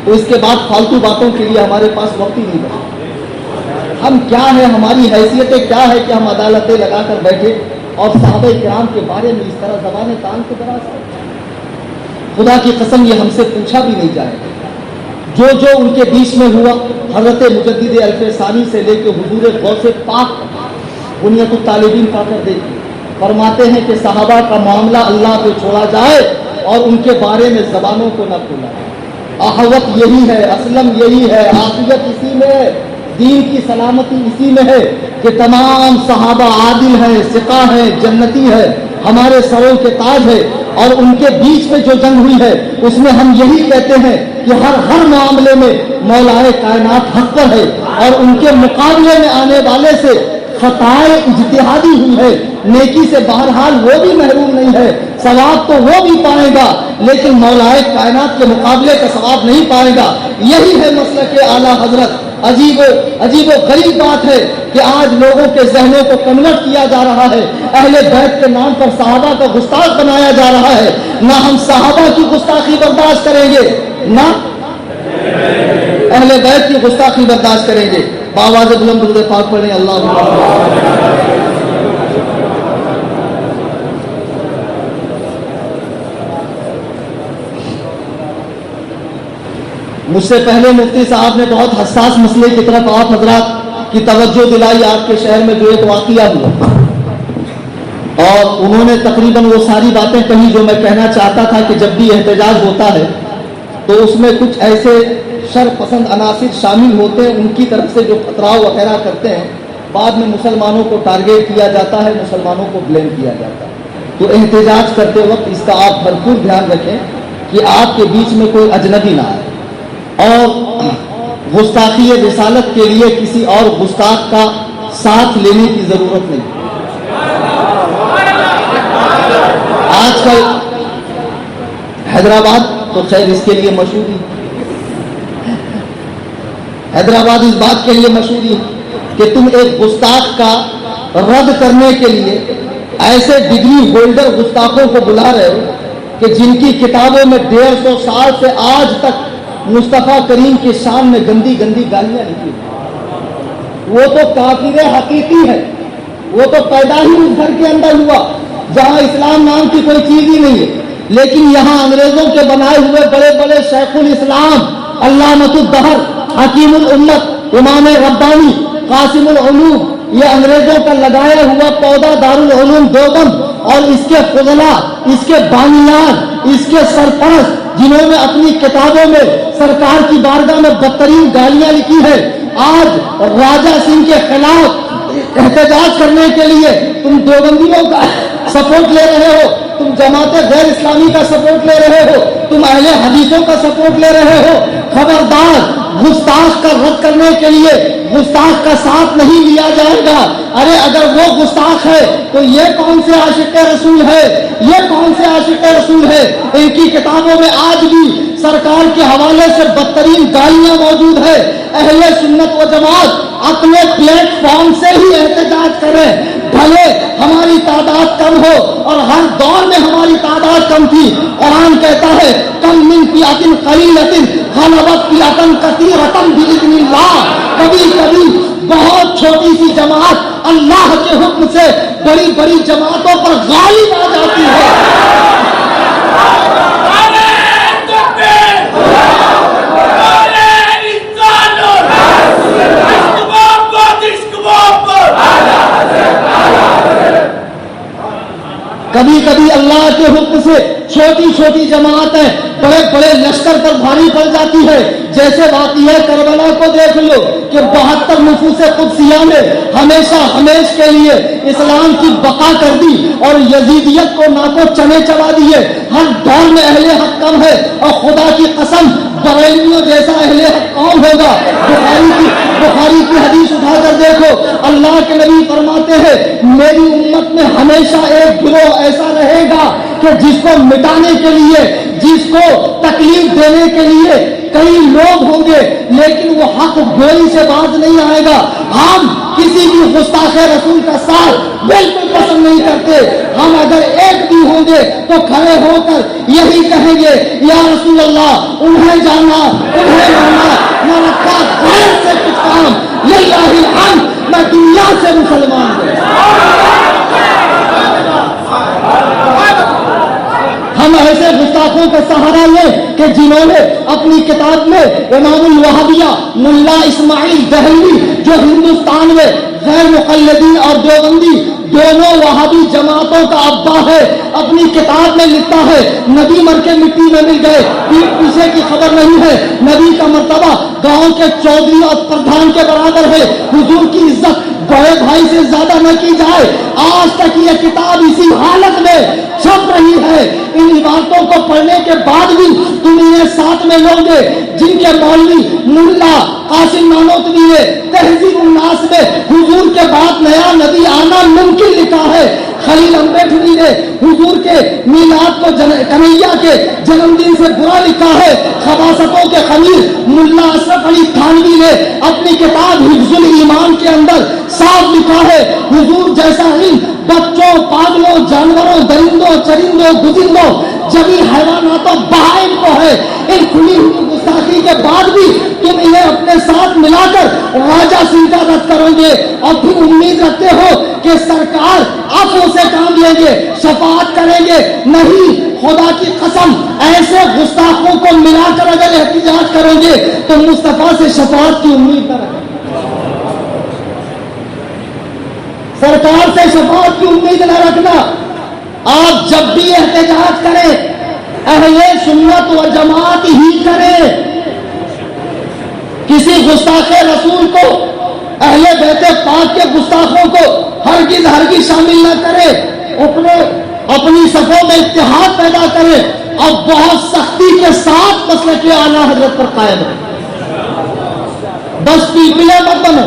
تو اس کے بعد فالتو باتوں کے لیے ہمارے پاس وقت ہی نہیں بچا۔ ہم کیا ہیں، ہماری حیثیتیں کیا ہے کہ ہم عدالتیں لگا کر بیٹھے اور صحابہ کرام کے بارے میں اس طرح زبانیں تان کے دراز کریں۔ خدا کی قسم یہ ہم سے پوچھا بھی نہیں جائے۔ جو ان کے بیچ میں ہوا، حضرت مجدد الف ثانی سے لے کے حضور غوث پاک بنیت الطالبین کا کر دیکھیے، فرماتے ہیں کہ صحابہ کا معاملہ اللہ پہ چھوڑا جائے اور ان کے بارے میں زبانوں کو نہ کھولا جائے۔ احوت یہی ہے، اسلم یہی ہے، عافیت اسی میں ہے، دین کی سلامتی اسی میں ہے کہ تمام صحابہ عادل ہیں، ثقہ ہیں، جنتی ہے، ہمارے سروں کے تاج ہے۔ اور ان کے بیچ میں جو جنگ ہوئی ہے اس میں ہم یہی کہتے ہیں کہ ہر معاملے میں مولا کائنات حق پر ہے، اور ان کے مقابلے میں آنے والے سے خطائے اجتہادی ہوئی ہے، نیکی سے بہرحال وہ بھی محروم نہیں ہے، ثواب تو وہ بھی پائے گا لیکن مولا کائنات کے مقابلے کا ثواب نہیں پائے گا۔ یہی ہے مسلک اعلیٰ حضرت۔ عجیب و غریب بات ہے کہ آج لوگوں کے ذہنوں کو کنورٹ کیا جا رہا ہے، اہل بیت کے نام پر صحابہ کو گستاخ بنایا جا رہا ہے۔ نہ ہم صحابہ کی گستاخی برداشت کریں گے، نہ اہل بیت کی گستاخی برداشت کریں گے۔ بآواز بلند درود پاک پڑھیں، اللہ مجھ سے پہلے مفتی صاحب نے بہت حساس مسئلے کی طرف آپ حضرات کی توجہ دلائی۔ آپ کے شہر میں جو ایک واقعہ ہوا، اور انہوں نے تقریباً وہ ساری باتیں کہی جو میں کہنا چاہتا تھا کہ جب بھی احتجاج ہوتا ہے تو اس میں کچھ ایسے شر پسند عناصر شامل ہوتے ہیں، ان کی طرف سے جو خطراؤ وغیرہ کرتے ہیں، بعد میں مسلمانوں کو ٹارگیٹ کیا جاتا ہے، مسلمانوں کو بلیم کیا جاتا ہے۔ تو احتجاج کرتے وقت اس کا آپ بھرپور دھیان رکھیں کہ آپ کے بیچ میں کوئی اجنبی نہ آئے، اور گستاخی رسالت کے لیے کسی اور گستاخ کا ساتھ لینے کی ضرورت نہیں۔ آج کل حیدرآباد تو خیر اس کے لیے مشہور ہی، حیدرآباد اس بات کے لیے مشہور ہی کہ تم ایک گستاخ کا رد کرنے کے لیے ایسے ڈگری ہولڈر گستاخوں کو بلا رہے ہو کہ جن کی کتابوں میں 150 سال سے آج تک مصطفیٰ کریم کی شان میں گندی گندی گالیاں لکھی۔ وہ تو کافر حقیقی ہے، وہ تو پیدا ہی اس گھر کے اندر ہوا جہاں اسلام نام کی کوئی چیز ہی نہیں ہے۔ لیکن یہاں انگریزوں کے بنائے ہوئے بڑے بڑے شیخ الاسلام علامۃ الدہر حکیم الامت امام ربانی قاسم العلوم یہ انگریزوں کا لگایا ہوا پودا دارالعلوم دیوبند اور اس کے فضلاء اس کے بانیان اس کے سرپرست جنہوں نے اپنی کتابوں میں سرکار کی بارگاہ میں بدترین گالیاں لکھی ہے آج راجہ سنگھ کے خلاف احتجاج کرنے کے لیے تم دیوبندیوں کا سپورٹ لے رہے ہو تم جماعت غیر اسلامی کا سپورٹ لے رہے ہو تم اہل حدیثوں کا سپورٹ لے رہے ہو خبردار گستاخ کا رد کرنے کے لیے گستاخ کا ساتھ نہیں لیا جائے گا ارے اگر وہ گستاخ ہے تو یہ کون سے عاشق رسول ہے یہ کون سے عاشق رسول ہے ان کی کتابوں میں آج بھی سرکار کے حوالے سے بدترین گالیاں موجود ہے اہل سنت و جماعت اپنے پلیٹ فارم سے ہی احتجاج کریں بھلے ہماری تعداد کم ہو اور ہر دور میں ہماری تعداد کم تھی قرآن کہتا ہے کم من فئۃ قلیلۃ غلبت فئۃ کثیرۃ بإذن اللہ کبھی کبھی بہت چھوٹی سی جماعت اللہ کے حکم سے بڑی بڑی جماعتوں پر غالب آ جاتی ہے کبھی کبھی اللہ کے حکم سے چھوٹی چھوٹی جماعتیں بڑے بڑے لشکر پر بھاری پڑ جاتی ہے جیسے واقعہ کربلا کو دیکھ لو کہ 72 نفوس قدسیہ نے ہمیشہ ہمیش کے لیے اسلام کی بقا کر دی اور یزیدیت کو ناکو چنے چبا دیے ہر دور میں اہل حق کم ہے اور خدا کی قسم بریلویوں جیسا اہل حق کون ہوگا بخاری کی حدیث اٹھا کر دیکھو اللہ کے نبی فرماتے ہیں میری امت میں ہمیشہ ایک گروہ ایسا رہے گا کہ جس کو مٹانے کے لیے جس کو تکلیف دینے کے لیے کئی لوگ ہوں گے لیکن وہ حق گوئی سے باز نہیں آئے گا ہم کسی بھی گستاخ رسول کا ساتھ بالکل پسند نہیں کرتے ہم اگر ایک بھی ہوں گے تو کھڑے ہو کر یہی کہیں گے یا رسول اللہ انہیں جانا انہیں ماننا نہ رکھا غیر سے کچھ کام للہ الحمد میں دنیا سے مسلمان ہوں ہم ایسے گستاخوں کا سہارا لیں کہ جنہوں نے اپنی کتاب میں امام الوہابیہ ملا اسماعیل دہلوی جو ہندوستان میں غیر مقلدین اور دیوبندی دونوں وہابی جماعتوں کا ابا ہے اپنی کتاب میں لکھتا ہے نبی مر کے مٹی میں مل گئے پیٹ پیچھے کی خبر نہیں ہے نبی کا مرتبہ گاؤں کے چودھری اور پردھان کے برابر ہے حضور کی عزت بڑے بھائی سے زیادہ نہ کی جائے آج تک یہ کتاب اسی حالت میں چھپ رہی ہے ان عبارتوں کو پڑھنے کے بعد بھی تم انہیں ساتھ میں لو گے جن کے مولوی ملا قاسم نانوتوی نے تہذیب الناس میں حضور کے بعد نیا نبی آنا ممکن لکھا ہے خلیل امبیڈکر نے حضور کے میلاد کو کنہیا کے جنم دن سے برا لکھا ہے خباثتوں کے خلیل ملا اشرف علی تھانوی نے اپنی کتاب حفظ الایمان کے اندر صاف لکھا ہے حضور جیسا علم بچوں پاگلوں جانوروں درندوں چرندوں گزندوں جبھی حیواناتوں بہائم کو ہے ان کھلی ہوئی گستاخی کے بعد بھی تم انہیں اپنے ساتھ ملا کر راجہ سنگھ کا رد کرو گے اور پھر امید رکھتے ہو کہ سرکار عفو سے کام لیں گے شفاعت کریں گے نہیں خدا کی قسم ایسے گستاخوں کو ملا کر اگر احتجاج کرو گے تو مصطفیٰ سے شفاعت کی امید نہ رکھیں سرکار سے شفاعت کی امید نہ رکھنا آپ جب بھی احتجاج کریں اہل سنت و جماعت ہی کریں کسی گستاخ رسول کو اہل بیت پاک کے گستاخوں کو ہرگز ہرگز شامل نہ کرے اپنی صفوں میں اتحاد پیدا کرے اور بہت سختی کے ساتھ مسلک اعلیٰ حضرت پر قائم ہے بس پیپلے مت بنو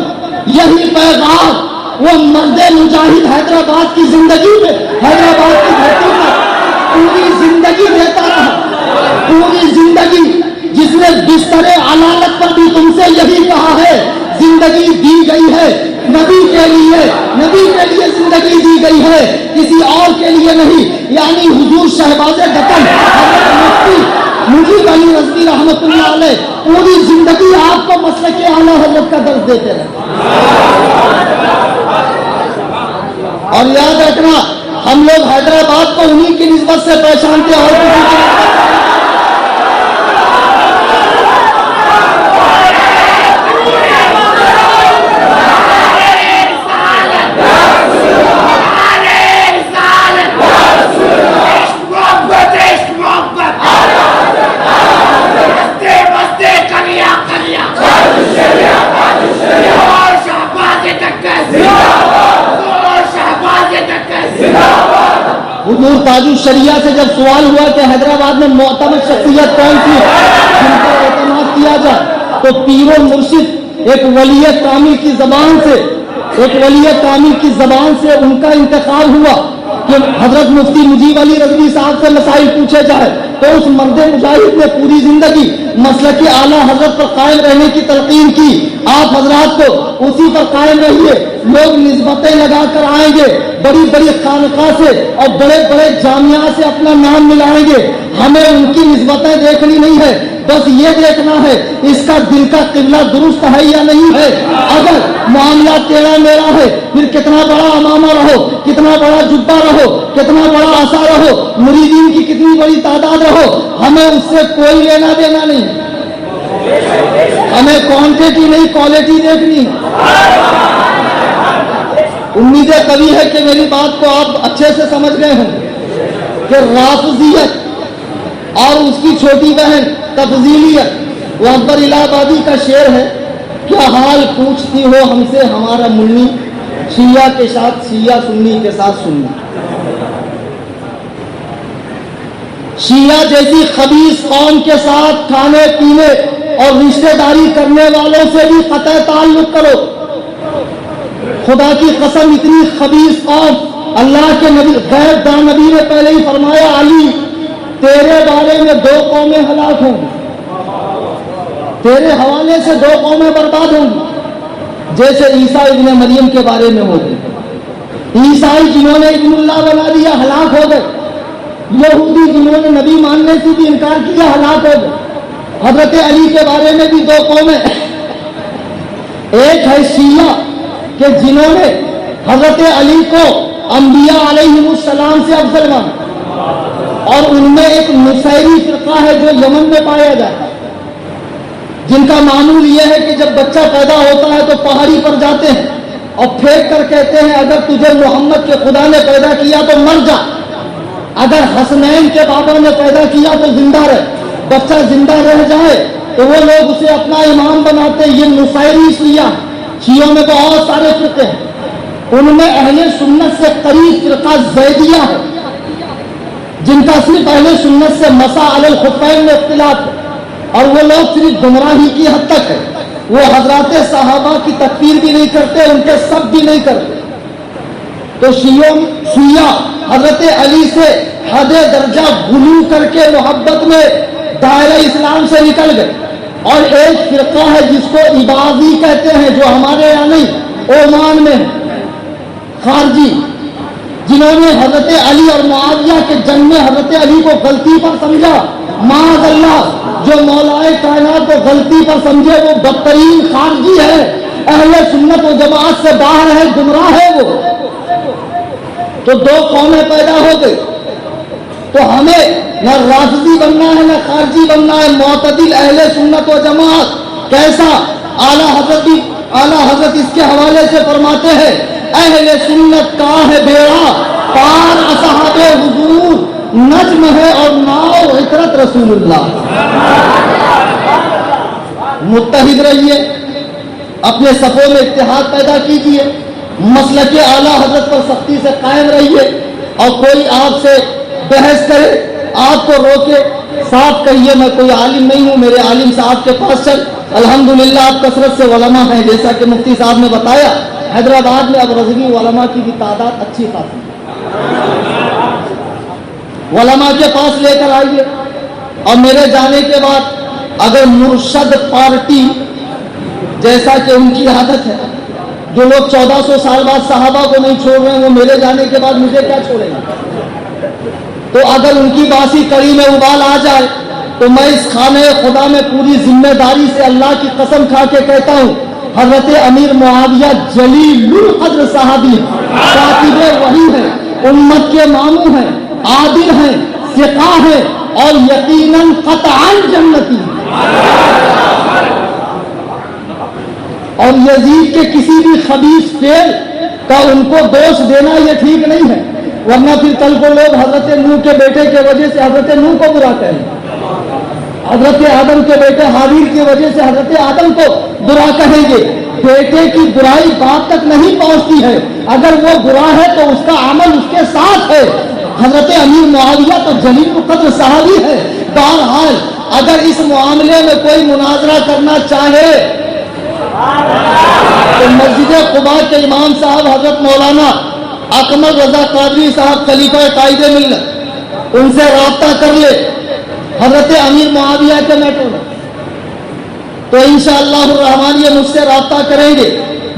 یہی پیغام وہ مرد مجاہد حیدرآباد کی زندگی میں حیدرآباد کی دھرتی پر پوری زندگی دیتا رہا پوری زندگی جس نے بستر علالت پر بھی تم سے یہی کہا ہے زندگی دی گئی ہے نبی کے لیے زندگی دی گئی ہے کسی اور کے لیے نہیں یعنی حضور شہباز گتم مفتی مجیب علی رضوی رحمۃ اللہ علیہ پوری زندگی آپ کو مسلک اعلیٰ حضرت کا درس دیتے رہے اور یاد رکھنا ہم لوگ حیدرآباد کو انہی کی نسبت سے پہچانتے ہیں اور کسی کی حضور تاج الشریعہ سے جب سوال ہوا کہ حیدرآباد میں معتمد شخصیت کون سی ہے جن پر اعتماد کیا جائے، تو پیر و مرشد ایک ولی کامل کی زبان سے ان کا انتخاب ہوا کہ حضرت مفتی مجیب علی رضوی صاحب سے مسائل پوچھے جائے، تو اس مرد مجاہد نے پوری زندگی مسلک اعلیٰ حضرت پر قائم رہنے کی تلقین کی۔ آپ حضرات کو اسی پر قائم رہیے، لوگ نسبتیں لگا کر آئیں گے، بڑی بڑی خانقاہ سے اور بڑے بڑے جامعہ سے اپنا نام ملائیں گے، ہمیں ان کی نسبتیں دیکھنی نہیں ہے، بس یہ دیکھنا ہے اس کا دل کا قبلہ درست ہے یا نہیں ہے۔ اگر معاملہ ٹیڑھا میڑا ہے، پھر کتنا بڑا امامہ رہو، کتنا بڑا جبہ رہو، کتنا بڑا عصا رہو، مریدین کی کتنی بڑی تعداد رہو، ہمیں اس سے کوئی لینا دینا نہیں، ہمیں کوانٹٹی نہیں کوالٹی دیکھنی۔ امید قوی ہے کہ میری بات کو آپ اچھے سے سمجھ گئے ہوں کہ رافضیت اور اس کی چھوٹی بہن تفضیلیت، وہ اکبر الہ آبادی کا شعر ہے، کیا حال پوچھتی ہو ہم سے ہمارا منی، شیعہ کے ساتھ شیعہ، سنی کے ساتھ سنی۔ شیعہ جیسی خبیث قوم کے ساتھ کھانے پینے اور رشتہ داری کرنے والوں سے بھی قطع تعلق کرو۔ خدا کی قسم اتنی خبیث قوم، اللہ کے نبی غیر دان نبی نے پہلے ہی فرمایا، علی تیرے بارے میں 2 قومیں ہلاک ہوں، تیرے حوالے سے 2 قومیں برباد ہوں، جیسے عیسیٰ ابن مریم کے بارے میں ہو گئے۔ عیسائی جنہوں نے ابن اللہ بنا دیا ہلاک ہو گئے، یہودی جنہوں نے نبی ماننے سے بھی انکار کیا ہلاک ہو گئے۔ حضرت علی کے بارے میں بھی 2 قومیں، ایک ہے شیعہ کہ جنہوں نے حضرت علی کو انبیاء علیہ السلام سے افضل مانا، اور ان میں ایک نصیری فرقہ ہے جو یمن میں پایا جاتا ہے، جن کا معمول یہ ہے کہ جب بچہ پیدا ہوتا ہے تو پہاڑی پر جاتے ہیں اور پھینک کر کہتے ہیں اگر تجھے محمد کے خدا نے پیدا کیا تو مر جا، اگر حسنین کے بابا نے پیدا کیا تو زندہ رہ، بچہ زندہ رہ جائے تو وہ لوگ اسے اپنا امام بناتے ہیں۔ یہ نصیری شیعوں میں بہت سارے فرقے ہیں، ان میں اہل سنت سے قریب فرقہ زیدیہ ہے، جن کا صرف اہل سنت سے مسح علی الخفین میں اختلاف ہے، اور وہ لوگ صرف گمراہی کی حد تک ہے، وہ حضرات صحابہ کی تکفیر بھی نہیں کرتے، ان کے سب بھی نہیں کرتے۔ تو شیعہ حضرت علی سے حد درجہ غلو کر کے محبت میں دائرہ اسلام سے نکل گئے، اور ایک فرقہ ہے جس کو عبادی کہتے ہیں، جو ہمارے یہاں نہیں عمان میں خارجی، جنہوں نے حضرت علی اور معاویہ کے جنگ میں حضرت علی کو غلطی پر سمجھا، معاذ اللہ جو مولائے کائنات کو غلطی پر سمجھے وہ بدترین خارجی ہے، اہل سنت و جماعت سے باہر ہے، گمراہ ہے وہ۔ تو 2 قومیں پیدا ہو گئی، تو ہمیں نہ رافضی بننا ہے نہ خارجی بننا ہے، معتدل اہل سنت و جماعت۔ کیسا؟ اعلیٰ حضرت اس کے حوالے سے فرماتے ہیں، اہل سنت کا ہے بیڑا پار اصحاب حضور، نجم ہے اور ناؤ عطرت رسول اللہ۔ متحد رہیے، اپنے صفوں میں اتحاد پیدا کیجیے، مسلک اعلیٰ حضرت پر سختی سے قائم رہیے، اور کوئی آپ سے بحث کرے، آپ کو روکے، صاف کہیے میں کوئی عالم نہیں ہوں، میرے عالم صاحب کے پاس چل۔ الحمدللہ آپ کثرت سے علماء ہیں، جیسا کہ مفتی صاحب نے بتایا، حیدرآباد میں اب رضوی علماء کی بھی تعداد اچھی خاصی، علماء کے پاس لے کر آئیے۔ اور میرے جانے کے بعد اگر مرشد پارٹی، جیسا کہ ان کی عادت ہے، جو لوگ 1400 سال بعد صحابہ کو نہیں چھوڑ رہے ہیں، وہ میرے جانے کے بعد مجھے کیا چھوڑیں گے؟ تو اگر ان کی باسی کڑی میں ابال آ جائے تو میں اس خانہ خدا میں پوری ذمہ داری سے اللہ کی قسم کھا کے کہتا ہوں، حضرت امیر معاویہ جلیل القدر صحابی کاتب وحی ہے، امت کے ماموں ہیں، عادل ہیں، ثقہ ہیں اور یقیناً قطعاً جنتی۔ اور یزید کے کسی بھی خبیث فعل کا ان کو دوش دینا یہ ٹھیک نہیں ہے، ورنہ پھر کل کو لوگ حضرت نوح کے بیٹے کی وجہ سے حضرت نوح کو برا کہیں، حضرت آدم کے بیٹے حابیل کی وجہ سے حضرت آدم کو برا کہیں گے۔ بیٹے کی برائی باپ تک نہیں پہنچتی ہے، اگر وہ برا ہے تو اس کا عمل اس کے ساتھ ہے۔ حضرت امیر معاویہ تو جلیل القدر صحابی ہے۔ بہرحال اگر اس معاملے میں کوئی مناظرہ کرنا چاہے تو مسجد قباء کے امام صاحب حضرت مولانا اکمل رضا قادری صاحب خلیفہ قائد ملت، ان سے رابطہ کر لے حضرت امیر معاویہ کے میٹر میں، تو انشاءاللہ الرحمن یہ مجھ سے رابطہ کریں گے،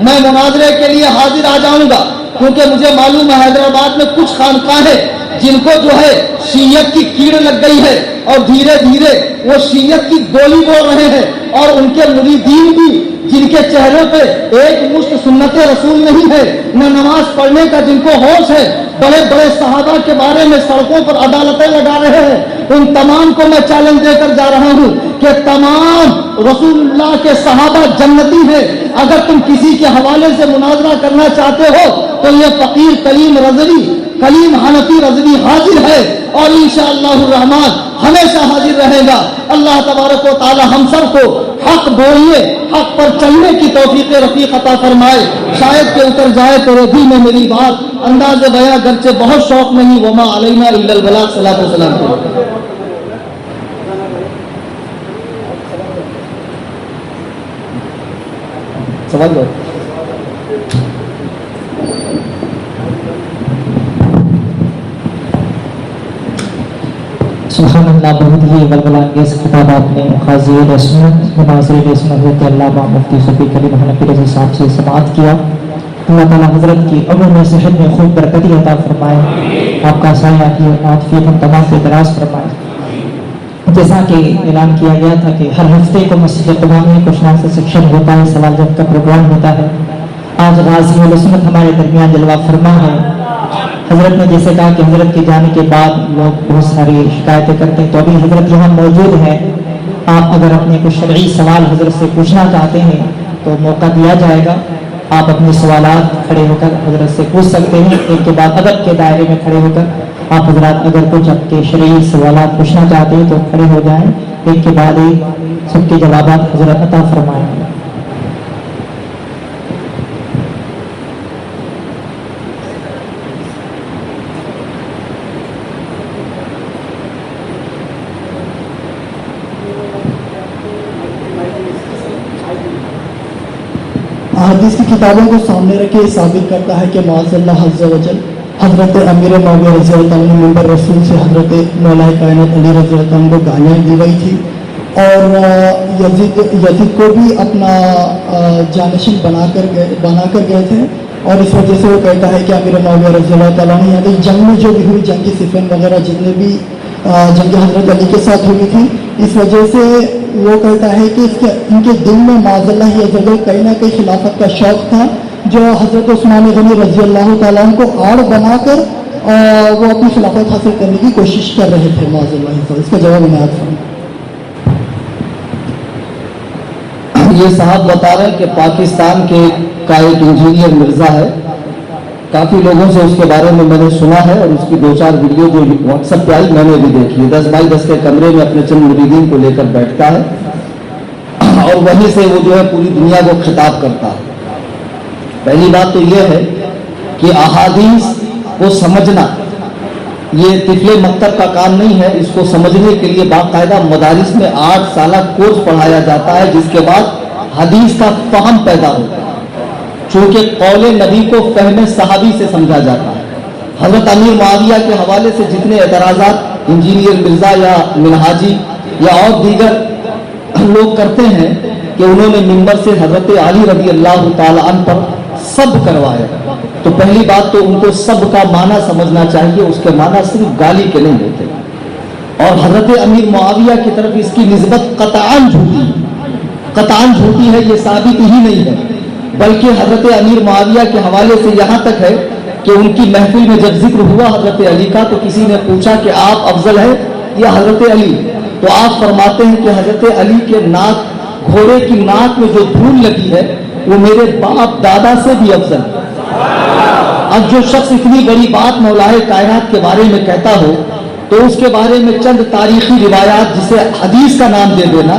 میں مناظرے کے لیے حاضر آ جاؤں گا، کیونکہ مجھے معلوم ہے حیدرآباد میں کچھ خانقاہیں جن کو جو ہے شیعت کی کیڑ لگ گئی ہے اور دھیرے دھیرے وہ شیعت کی گولی بول رہے ہیں، اور ان کے مریدین بھی جن کے چہروں پہ ایک مشت سنت رسول نہیں ہے، نہ نماز پڑھنے کا جن کو ہوش ہے، بڑے بڑے صحابہ کے بارے میں سڑکوں پر عدالتیں لگا رہے ہیں، ان تمام کو میں چیلنج دے کر جا رہا ہوں کہ تمام رسول اللہ کے صحابہ جنتی ہیں۔ اگر تم کسی کے حوالے سے مناظرہ کرنا چاہتے ہو تو یہ فقیر کلیم رضوی، کلیم حنفی رضوی حاضر ہے، اور انشاءاللہ الرحمن ہمیشہ حاضر رہے گا۔ اللہ تبارک و تعالی ہم سب کو حق بولنے، حق پر چلنے کی توفیق رفیق عطا فرمائے۔ شاید کہ اتر جائے تیرے دل میں میری بات، انداز بیاں گرچہ بہت شوق نہیں، وما علینا الا البلاغ۔ صلاۃ و سلام۔ سوال دو۔ سبحان اللہ، بہت ہی ولولہ انگیز خطاب آپ نے قاضی رسمت ناظرین اسمت حضرت علامہ مفتی شفیع کلیم حنفی رضی صاحب سے سماعت کیا۔ اللہ تعالیٰ حضرت کی عمر میں صحت میں خوب برکتی عطا فرمائے، آپ کا سایہ کی فی ہم تمام پہ دراز فرمائے۔ جیسا کہ اعلان کیا گیا تھا کہ ہر ہفتے کو مسجد قباء میں کچھ نہ کچھ سیکشن ہوتا ہے، سوال جواب کا پروگرام ہوتا ہے۔ آج غازی السنت ہمارے درمیان جلوہ فرما ہے۔ حضرت نے جیسے کہا کہ حضرت کے جانے کے بعد لوگ بہت ساری شکایتیں کرتے ہیں، تو ابھی حضرت یہاں موجود ہے، آپ اگر اپنے کوئی شرعی سوال حضرت سے پوچھنا چاہتے ہیں تو موقع دیا جائے گا، آپ اپنے سوالات کھڑے ہو کر حضرت سے پوچھ سکتے ہیں۔ ایک کے بعد ادب کے دائرے میں کھڑے ہو کر آپ حضرات اگر کچھ آپ کے شرعی سوالات پوچھنا چاہتے ہیں تو کھڑے ہو جائیں، ایک کے بعد ایک سب کے جوابات حضرت عطا فرمائیں۔ حدیث کی کتابوں کو سامنے رکھے ثابت کرتا ہے کہ معاذ اللہ عز و جل حضرت امیر معاویہ رضی اللہ عنہ منبر رسول سے حضرت مولا کائنات علی رضی اللہ عنہ کو گالیاں دی گئی تھی، اور یزید کو بھی اپنا جانشین بنا کر گئے تھے، اور اس وجہ سے وہ کہتا ہے کہ امیر معاویہ رضی اللہ تعالیٰ عنہ یعنی جنگ میں جو بھی ہوئی، جنگی صفین وغیرہ جتنے بھی جنگ حضرت علی کے ساتھ ہوئی تھی، اس وجہ سے وہ کہتا ہے کہ ان کے دل میں معاذ اللہ یہ جگہ کہیں نہ کہیں خلافت کا شوق تھا، جو حضرت عثمان غنی رضی اللہ تعالیٰ عنہ کو آڑ بنا کر وہ اپنی خلافت حاصل کرنے کی کوشش کر رہے تھے معاذ اللہ۔ اس کا جواب میں آتا ہوں۔ یہ صاحب بتا رہے ہیں کہ پاکستان کے کا ایک انجینئر مرزا ہے، کافی لوگوں سے اس کے بارے میں نے سنا ہے، اور اس کی 2-4 ویڈیو جو واٹس ایپ پہ آئی میں نے بھی دیکھی ہے۔ 10 بائی 10 کے کمرے میں اپنے چند مریدین کو لے کر بیٹھتا ہے اور وہیں سے وہ جو ہے پوری دنیا کو خطاب کرتا ہے۔ پہلی بات تو یہ ہے کہ احادیث کو سمجھنا یہ طفل مکتب کا کام نہیں ہے، اس کو سمجھنے کے لیے باقاعدہ مدارس میں 8 سالہ کورس پڑھایا جاتا ہے، جس کے بعد حدیث کا فہم پیدا ہوتا ہے، چونکہ قول نبی کو فہم صحابی سے سمجھا جاتا ہے۔ حضرت امیر معاویہ کے حوالے سے جتنے اعتراضات انجینئر مرزا یا منہاجی یا اور دیگر لوگ کرتے ہیں کہ انہوں نے منبر سے حضرت علی رضی اللہ تعالی عنہ پر سب کروایا، تو پہلی بات تو ان کو سب کا معنی سمجھنا چاہیے، اس کے معنی صرف گالی کے نہیں ہوتے، اور حضرت امیر معاویہ کی طرف اس کی نسبت قطعاً جھوٹی ہے، یہ ثابت ہی نہیں ہے، بلکہ حضرت امیر معاویہ کے حوالے سے یہاں تک ہے کہ ان کی محفل میں جب ذکر ہوا حضرت علی کا تو کسی نے پوچھا کہ آپ افضل ہیں یا حضرت علی؟ تو آپ فرماتے ہیں کہ حضرت علی کے ناک، گھوڑے کی ناک میں جو دھول لگی ہے وہ میرے باپ دادا سے بھی افضل ہے۔ اب جو شخص اتنی بڑی بات مولائے کائنات کے بارے میں کہتا ہو تو اس کے بارے میں چند تاریخی روایات جسے حدیث کا نام دے دینا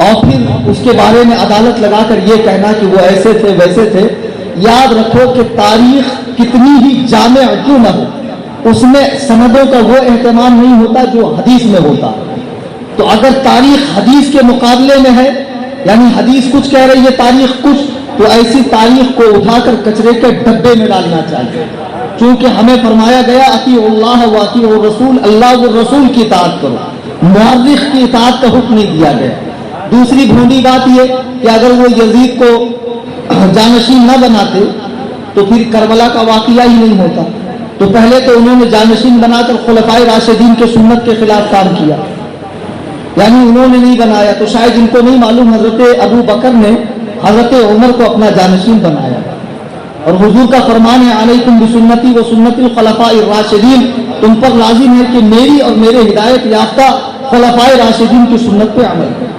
اور پھر اس کے بارے میں عدالت لگا کر یہ کہنا کہ وہ ایسے تھے ویسے تھے، یاد رکھو کہ تاریخ کتنی ہی جامع کیوں نہ ہو اس میں سندوں کا وہ اہتمام نہیں ہوتا جو حدیث میں ہوتا۔ تو اگر تاریخ حدیث کے مقابلے میں ہے، یعنی حدیث کچھ کہہ رہی ہے تاریخ کچھ، تو ایسی تاریخ کو اٹھا کر کچرے کے ڈبے میں ڈالنا چاہیے، چونکہ ہمیں فرمایا گیا اطیعوا اللہ و اطیعوا الرسول، اللہ و رسول کی اطاعت کرو، مورخ کی اطاعت کا حکم نہیں دیا گیا۔ دوسری بھونڈی بات یہ کہ اگر وہ یزید کو جانشین نہ بناتے تو پھر کربلا کا واقعہ ہی نہیں ہوتا۔ تو پہلے تو انہوں نے جانشین بنا کر خلفائے راشدین کے سنت کے خلاف کام کیا، یعنی انہوں نے نہیں بنایا، تو شاید ان کو نہیں معلوم حضرت ابو بکر نے حضرت عمر کو اپنا جانشین بنایا، اور حضور کا فرمان ہے علیکم بسنتی و سنت الخلفاء الراشدین، تم پر لازم ہے کہ میری اور میرے ہدایت یافتہ خلفائے راشدین کی سنت پہ عمل کریں۔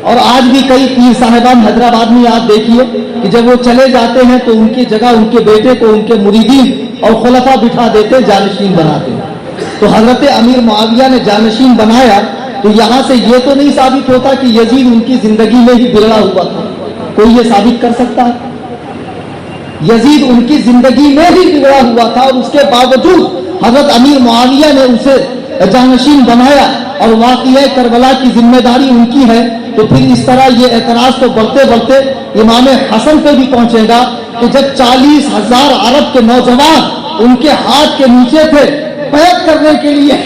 اور آج بھی کئی پیر صاحبان حیدرآباد میں آپ دیکھیے کہ جب وہ چلے جاتے ہیں تو ان کی جگہ ان کے بیٹے کو ان کے مریدین اور خلفاء بٹھا دیتے، جانشین بناتے ہیں۔ تو حضرت امیر معاویہ نے جانشین بنایا تو یہاں سے یہ تو نہیں ثابت ہوتا کہ یزید ان کی زندگی میں ہی بگڑا ہوا تھا، کوئی یہ ثابت کر سکتا ہے؟ یزید ان کی زندگی میں ہی بگڑا ہوا تھا اور اس کے باوجود حضرت امیر معاویہ نے اسے جانشین بنایا اور واقعہ کربلا کی ذمہ داری ان کی ہے۔ تو پھر اس طرح یہ اعتراض تو بڑھتے بڑھتے امام حسن پہ بھی پہنچے گا کہ جب 40,000 عرب کے نوجوان ان کے ہاتھ کے نیچے تھے، بیعت کرنے کے لیے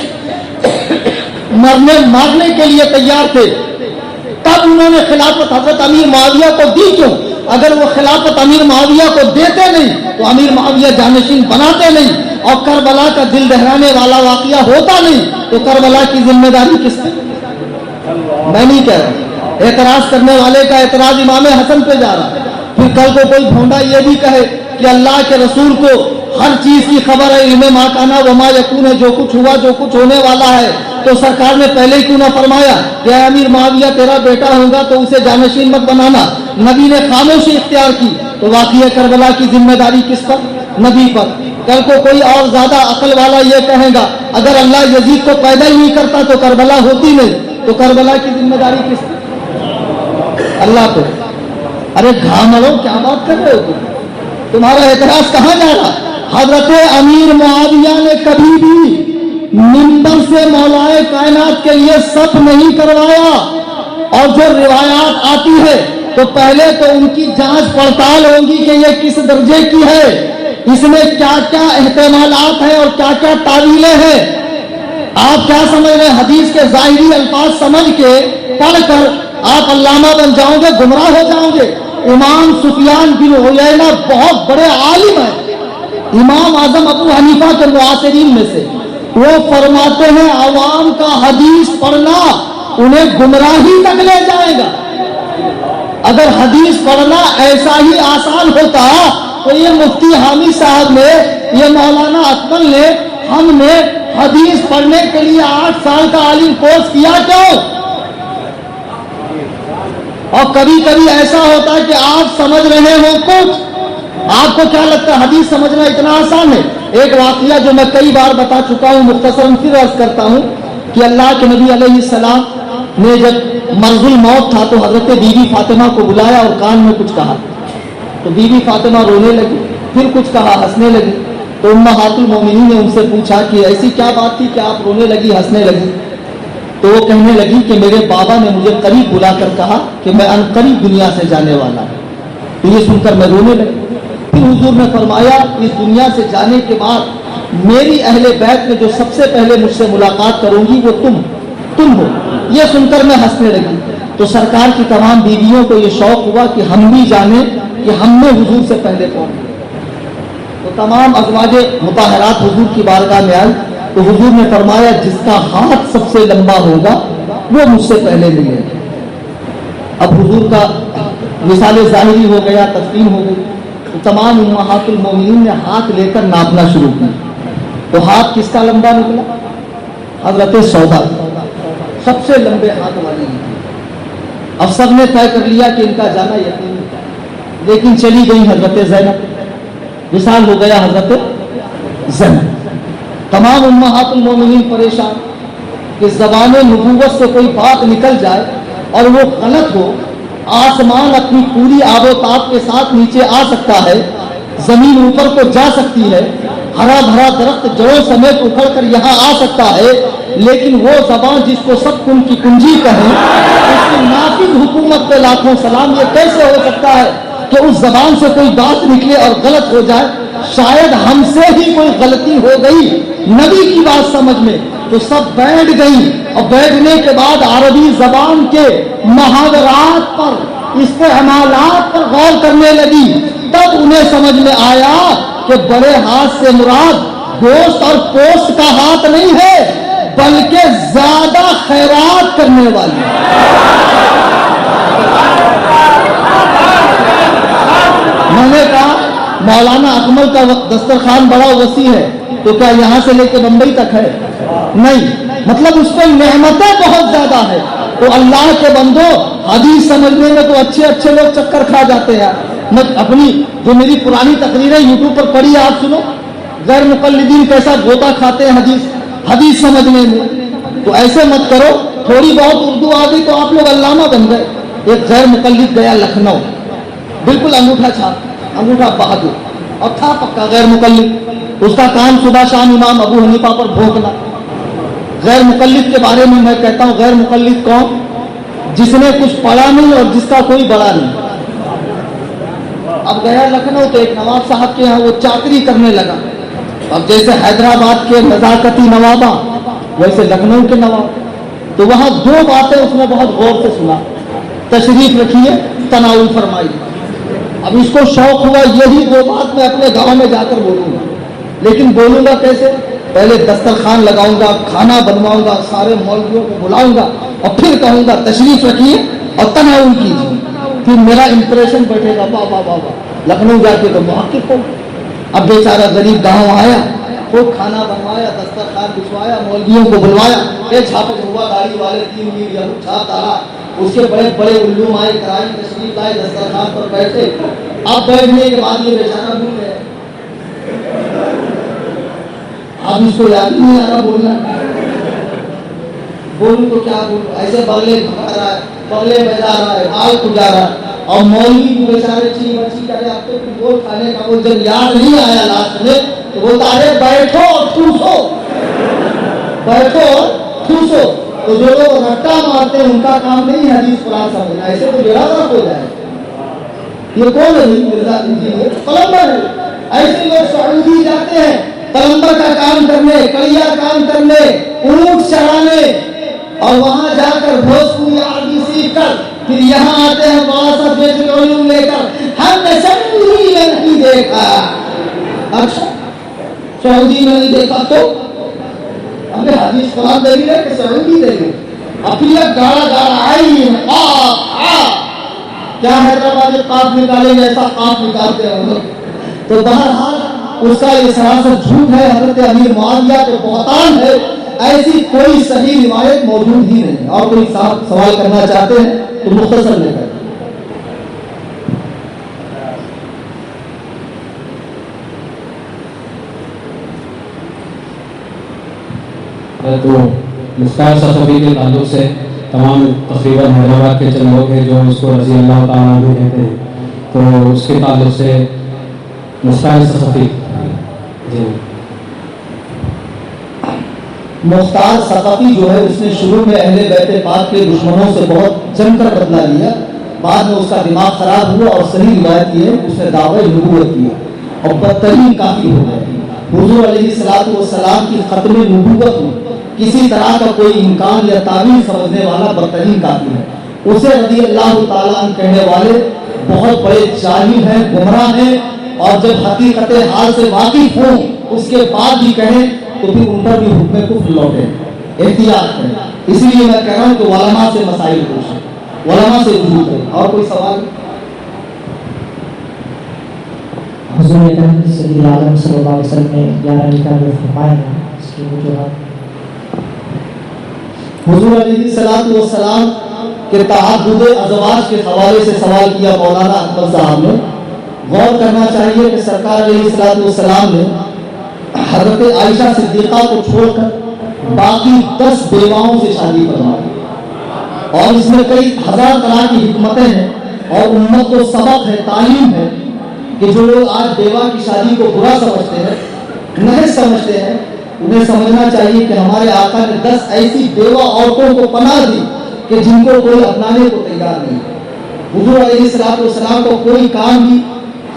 مارنے کے لیے تیار تھے، تب انہوں نے خلافت حضرت امیر معاویہ کو دی کیوں؟ اگر وہ خلافت امیر معاویہ کو دیتے نہیں تو امیر معاویہ جانشین بناتے نہیں اور کربلا کا دل دہرانے والا واقعہ ہوتا نہیں، تو کربلا کی ذمہ داری کس کی؟ میں نہیں کہہ رہا، اعتراض کرنے والے کا اعتراض امام حسن پہ جا رہا ہے۔ پھر کل کو کوئی بھونڈا یہ بھی کہے کہ اللہ کے رسول کو ہر چیز کی خبر ہے، علم ما کان وما یکون ہے، جو کچھ ہوا جو کچھ ہونے والا ہے، تو سرکار نے پہلے ہی کیوں نہ فرمایا کہ اے امیر معاویہ تیرا بیٹا ہوگا تو اسے جانشین مت بنانا؟ نبی نے خاموشی اختیار کی، تو واقعہ کربلا کی ذمہ داری کس پر؟ نبی پر۔ کل کو کوئی اور زیادہ عقل والا یہ کہے گا اگر اللہ یزید کو پیدا ہی نہیں کرتا تو کربلا ہوتی نہیں، تو کربلا کی ذمہ داری کس پر؟ اللہ پہ۔ ارے گھامڑو کیا بات کر رہے ہو تمہارا اعتراض کہاں جا رہا؟ حضرت امیر معاویہ نے کبھی بھی منبر سے مولائے کائنات کے لیے صف نہیں کروایا، اور جو روایات آتی ہے تو پہلے تو ان کی جانچ پڑتال ہوگی کہ یہ کس درجے کی ہے، اس میں کیا کیا احتمالات ہیں اور کیا کیا تعویلیں ہیں۔ آپ کیا سمجھ رہے ہیں؟ حدیث کے ظاہری الفاظ سمجھ کے پڑھ کر آپ علامہ بن جاؤ گے، گمراہ ہو جاؤ گے۔ امام سفیان بن عیینہ بہت بڑے عالم ہیں، امام اعظم ابو حنیفہ کے معاصرین میں سے، وہ فرماتے ہیں عوام کا حدیث پڑھنا انہیں گمراہی تک لے جائے گا۔ اگر حدیث پڑھنا ایسا ہی آسان ہوتا تو یہ مفتی حامد صاحب نے، یہ مولانا اکمل نے، ہم نے حدیث پڑھنے کے لیے 8 سال کا عالم کورس کیا کیوں؟ اور کبھی کبھی ایسا ہوتا ہے کہ آپ سمجھ رہے ہو کچھ، آپ کو کیا لگتا ہے حدیث سمجھنا اتنا آسان ہے؟ ایک واقعہ جو میں کئی بار بتا چکا ہوں، مختصراً پھر عرض کرتا ہوں کہ اللہ کے نبی علیہ السلام نے جب مرض الموت تھا تو حضرت بی بی فاطمہ کو بلایا اور کان میں کچھ کہا، تو بی بی فاطمہ رونے لگی، پھر کچھ کہا، ہنسنے لگی۔ تو امہات المومنین نے ان سے پوچھا کہ ایسی کیا بات تھی کہ آپ رونے لگی، ہنسنے لگی؟ تو وہ کہنے لگی کہ میرے بابا نے مجھے قریب بلا کر کہا کہ میں ان قریب دنیا سے جانے والا ہوں، تو یہ سن کر میں رونے لگی۔ پھر حضور نے فرمایا اس دنیا سے جانے کے بعد میری اہل بیت میں جو سب سے پہلے مجھ سے ملاقات کروں گی وہ تم ہو۔ یہ سن کر میں ہنسنے لگی۔ تو سرکار کی تمام بیویوں کو یہ شوق ہوا کہ ہم بھی جانیں کہ ہم نے حضور سے پہلے کون کیا۔ تو تمام ازواج مطہرات حضور کی بارگاہ میں آئی تو حضور نے فرمایا جس کا ہاتھ سب سے لمبا ہوگا وہ مجھ سے پہلے ملے گا۔ اب حضور کا مثال ظاہری ہو گیا، تسلیم ہو گئی۔ تو تمام امہات المومنین نے ہاتھ لے کر ناپنا شروع کیا. تو ہاتھ کس کا لمبا نکلا؟ حضرت سودا سب سے لمبے ہاتھ والی. اب سب نے طے کر لیا کہ ان کا جانا یقین ہے. لیکن چلی گئی حضرت زینب، وصال ہو گیا حضرت زینب. تمام امہات المومنین پریشان کہ زبان نبوت سے کوئی بات نکل جائے اور وہ غلط ہو. آسمان اپنی پوری آب و تاب کے ساتھ نیچے آ سکتا ہے، زمین اوپر کو جا سکتی ہے، ہرا بھرا درخت جڑوں سمیت اکھڑ کر یہاں آ سکتا ہے، لیکن وہ زبان جس کو سب کن کی کنجی کہیں، اس کی نافذ حکومت پہ لاکھوں سلام. یہ کیسے ہو سکتا ہے کہ اس زبان سے کوئی بات نکلے اور غلط ہو جائے؟ شاید ہم سے ہی کوئی غلطی ہو گئی نبی کی بات سمجھ میں. تو سب بیٹھ گئی اور بیٹھنے کے بعد عربی زبان کے محاورات پر، استعمالات پر غور کرنے لگی. تب انہیں سمجھ میں آیا کہ بڑے ہاتھ سے مراد گوشت اور پوست کا ہاتھ نہیں ہے، بلکہ زیادہ خیرات کرنے والی. میں نے کہا مولانا اکمل کا دسترخوان بڑا وسیع ہے، تو کیا یہاں سے لے کے بمبئی تک ہے؟ نہیں، مطلب اس پہ نعمتیں بہت زیادہ ہے. تو اللہ کے بندو، حدیث سمجھنے میں تو اچھے اچھے لوگ چکر کھا جاتے ہیں. میں اپنی جو میری پرانی تقریریں یوٹیوب پر پڑھی آپ سنو، غیر مقلدین کیسا گوتا کھاتے ہیں حدیث سمجھنے میں. تو ایسے مت کرو، تھوڑی بہت اردو آ گئی تو آپ لوگ علامہ بن گئے. ایک غیر مقلد گیا لکھنؤ، بالکل انگوٹھا چھاپ، انگوٹھا بہادر، اور تھا پکا غیر مقلد. اس کا کام صبح شام امام ابو حنیفہ پر بھونکنا. غیر مقلد کے بارے میں کہتا ہوں، غیر مقلد کون؟ جس نے کچھ پڑھا نہیں اور جس کا کوئی بڑا نہیں. اب گیا لکھنؤ تو ایک نواب صاحب کے یہاں وہ چاکری کرنے لگا. اب جیسے حیدرآباد کے نزاکتی نوابہ، ویسے لکھنؤ کے نواب. تو وہاں دو باتیں اس نے بہت غور سے سنا. تشریف رکھیے، تناول فرمائیے. اب اس کو شوق ہوا یہی دو بات میں اپنے گاؤں میں جا کر بولوں گا. لیکن بولوں گا کیسے؟ پہلے دسترخوان لگاؤں گا، کھانا بنواؤں گا، سارے مولویوں کو بلاؤں گا اور پھر کہوں گا تشریف رکھیے اور تناول کیجیے. پھر میرا امپریشن بیٹھے گا، واہ واہ واہ واہ، لکھنؤ جا کے تو محقق ہو. اب بیچارہ غریب گاؤں آیا، خوب کھانا بنوایا، دسترخوان بچھوایا، مولویوں کو بلوایا. چھاپے ہوا گاڑی والے 3 میل یہود چھاپ ڈالا. اس کے بڑے بڑے علوم آئے، کرائی تشریف لائے، دسترخوان پر بیٹھے. اب بیٹھنے کے بعد یہ بیچارہ بھول گئے. اب اس کو یاد نہیں آ رہا بولنا. بولوں تو کیا بولوں؟ ایسے بغلے بھگا رہا ہے، بغلے بجا رہا ہے، بال کھجا رہا ہے. اور مولوی بھی بیچارے چی بچی کرے. اب تو گول کھانے کا وہ جب یاد نہیں آیا لاسٹ میں تو بولتا ہے بیٹھو اور ٹھوسو، بیٹھو اور ٹھوسو. تو جو لوگ رٹا مارتے ہیں ان کا کام نہیں حدیث قرآن سمجھنا. ایسے تو بیڑا غرق ہو جائے. یہ کون ہے؟ مرزا انجینئر قلمبر ہے. ایسے لوگ سعودی جاتے ہیں قلمبر کا کام کرنے، کڑیا کام کرنے، اونٹ چرانے، اور وہاں جا کر بھوجپوری عربی سیکھ کر پھر یہاں آتے ہیں بڑا سا بیت العلوم لے کر. ہم نے سعودی میں نہیں دیکھا. اچھا سعودی میں نہیں دیکھا تو ہمیں حدیث قرآن دلیل ہے کہ سعودی دلیل. اپنی گاڑا گاڑا آئی کیا حیدرآباد قاف نکالے ایسا قاف نکالتے ہیں. تو بہرحال اس کا یہ سراسر جھوٹ ہے. حضرت امیر معاویہ کے بہتان ہے. ایسی کوئی صحیح روایت موجود ہی نہیں. اور کوئی صاحب سوال کرنا چاہتے ہیں تو مختصر لے کر. تو مختار صفوی کے تعلق سے تمام تقریباً حیدرآباد کے چند لوگ ہیں جو اس کو رضی اللہ تعالیٰ عنہ کہتے ہیں. تو اس کے تعلق سے مختار صفوی جی مختار ثقفی جو ہے اس نے شروع میں اہل بیت پاک کے دشمنوں سے بہت جم کر بدلہ لیا. بعد میں اس کا دماغ خراب ہوا اور صحیح روایت کی ہے اس نے دعوی نبوت کیا اور بدترین کافی ہو گئے. حضور علیہ الصلوۃ والسلام کی ختم نبوت میں کسی طرح کا کوئی امکان یا تعویل سمجھنے والا بدترین کافی ہے. اسے رضی اللہ تعالیٰ عنہ کہنے والے بہت بڑے جاہل ہیں، گمراہ ہیں، اور جب حقیقت حال سے واقف ہوں اس کے بعد بھی کہیں تو پھر ان پر بھی حکم کفر لوٹے. احتیاط کریں. اس لیے میں کہہ رہا ہوں کہ علماء سے مسائل پوچھیں، علماء سے رجوع کریں. اور کوئی سوال؟ حضور اکرم صلی اللہ علیہ وسلم نے 11 نکاح فرمایا ہے، اس کی وجوہات؟ حضور علیہ الصلوۃ والسلام کے تعدد ازواج کے حوالے سے سوال کیا مولانا اکبر صاحب نے. غور کرنا چاہیے کہ سرکار علیہ الصلوۃ والسلام نے حضرت عائشہ صدیقہ کو چھوڑ کر باقی 10 بیواؤں سے شادی فرمائی، اور اس میں کئی ہزار طرح کی حکمتیں ہیں اور امت کو سبق ہے، تعلیم ہے کہ جو لوگ آج بیوہ کی شادی کو برا سمجھتے ہیں، نہیں سمجھتے ہیں، انہیں سمجھنا چاہیے کہ ہمارے آقا نے 10 ایسی بیوہ عورتوں کو پناہ دی کہ جن کو کوئی اپنانے کو تیار نہیں. حضور علیہ الصلوۃ والسلام کو کوئی کام بھی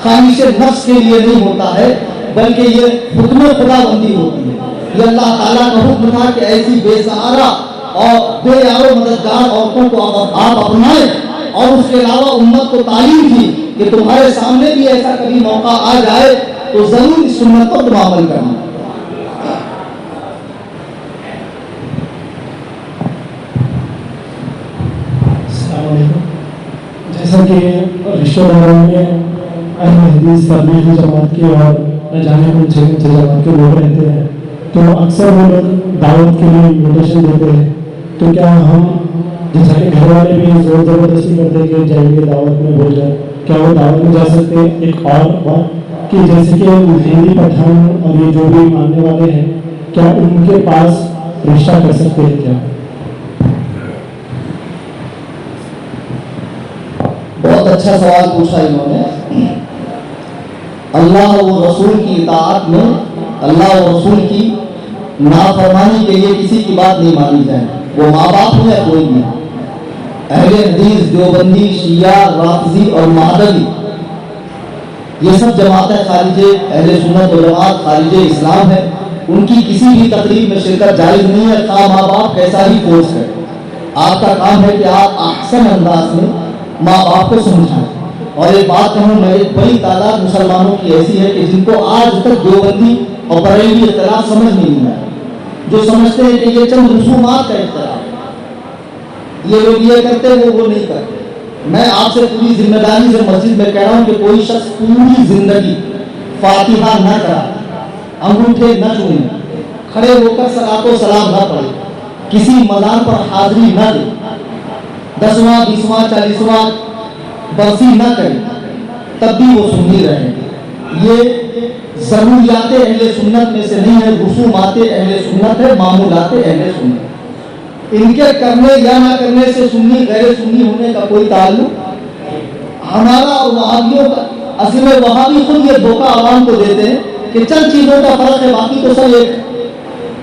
خواہش نفس کے لیے نہیں ہوتا ہے، بلکہ یہ حکم خدا بندی ہوتی ہے. یہ اللہ تعالیٰ کا حکم تھا کہ ایسی بے سہارا اور بے یار و مددگار عورتوں کو آپ اپنائیں، اور اس کے علاوہ امت کو تعلیم دی کہ تمہارے سامنے بھی ایسا کبھی موقع آ جائے تو ضرور اس سنت پر تم عمل کرنا. جیسا کہ رشتہ داروں میں اہل حدیث تبلیغی جماعت کے اور نہ جانے کون سے جماعت کے لوگ رہتے ہیں، تو اکثر وہ لوگ دعوت کے لیے انویٹیشن دیتے ہیں. تو کیا ہم جیسا کہ گھر والے بھی زور زبردستی کرتے کہ جائیے دعوت میں بول جائے، کیا وہ دعوت میں جا سکتے ہیں؟ ایک اور بات کہ جیسے کہ ہندی پٹھان اور یہ جو بھی ماننے والے ہیں، کیا ان کے پاس رشتہ کر سکتے ہیں کیا؟ بہت اچھا سوال پوچھا انہوں نے. اللہ و رسول کی اطاعت میں اللہ و رسول کی نافرمانی کے لیے کسی کی بات نہیں مانی جائے، وہ ماں باپ ہو یا کوئی بھی. اہل حدیث، دیوبندی، شیعہ، رافضی اور مہدوی، یہ سب جماعتیں خارج اہل سنت و جماعت خارج اسلام ہے. ان کی کسی بھی تقریب میں شرکت جائز نہیں ہے، خواہ ماں باپ کیسا ہی فورس کرے. آپ کا کام ہے کہ آپ احسن انداز میں ماں باپ کو سمجھائیں. اور ایک بات کہوں، میں ایک بڑی تعداد مسلمانوں کی ایسی ہے کہ جن کو آج تک دیوبندی اور بریلوی اختلاف سمجھ نہیں آیا، جو سمجھتے ہیں کہ یہ چند رسومات کا اختلاف، یہ لوگ یہ کرتے وہ نہیں کرتے. میں آپ سے پوری ذمہ داری سے مسجد میں کہہ رہا ہوں کہ کوئی شخص پوری زندگی فاتحہ نہ کرا، انگوٹھے نہ چھوئے، کھڑے ہو کر صلاۃ و سلام نہ پڑھے، کسی مزار پر حاضری نہ دے، 10واں 20واں 40واں برسی نہ کرے، تب بھی وہ سنی رہیں گے. یہ ضروریات اہل سنت میں سے نہیں ہے، رسومات اہل سنت ہے، معمولات اہل سنت. ان کے کرنے یا نہ کرنے سے سنی غیر سنی ہونے کا کوئی تعلق ہمارا اور وہابیوں کا. اصل میں وہابی خود یہ دھوکہ عوام کو دیتے ہیں کہ چند چیزوں کا فرق ہے، باقی تو سب ایک.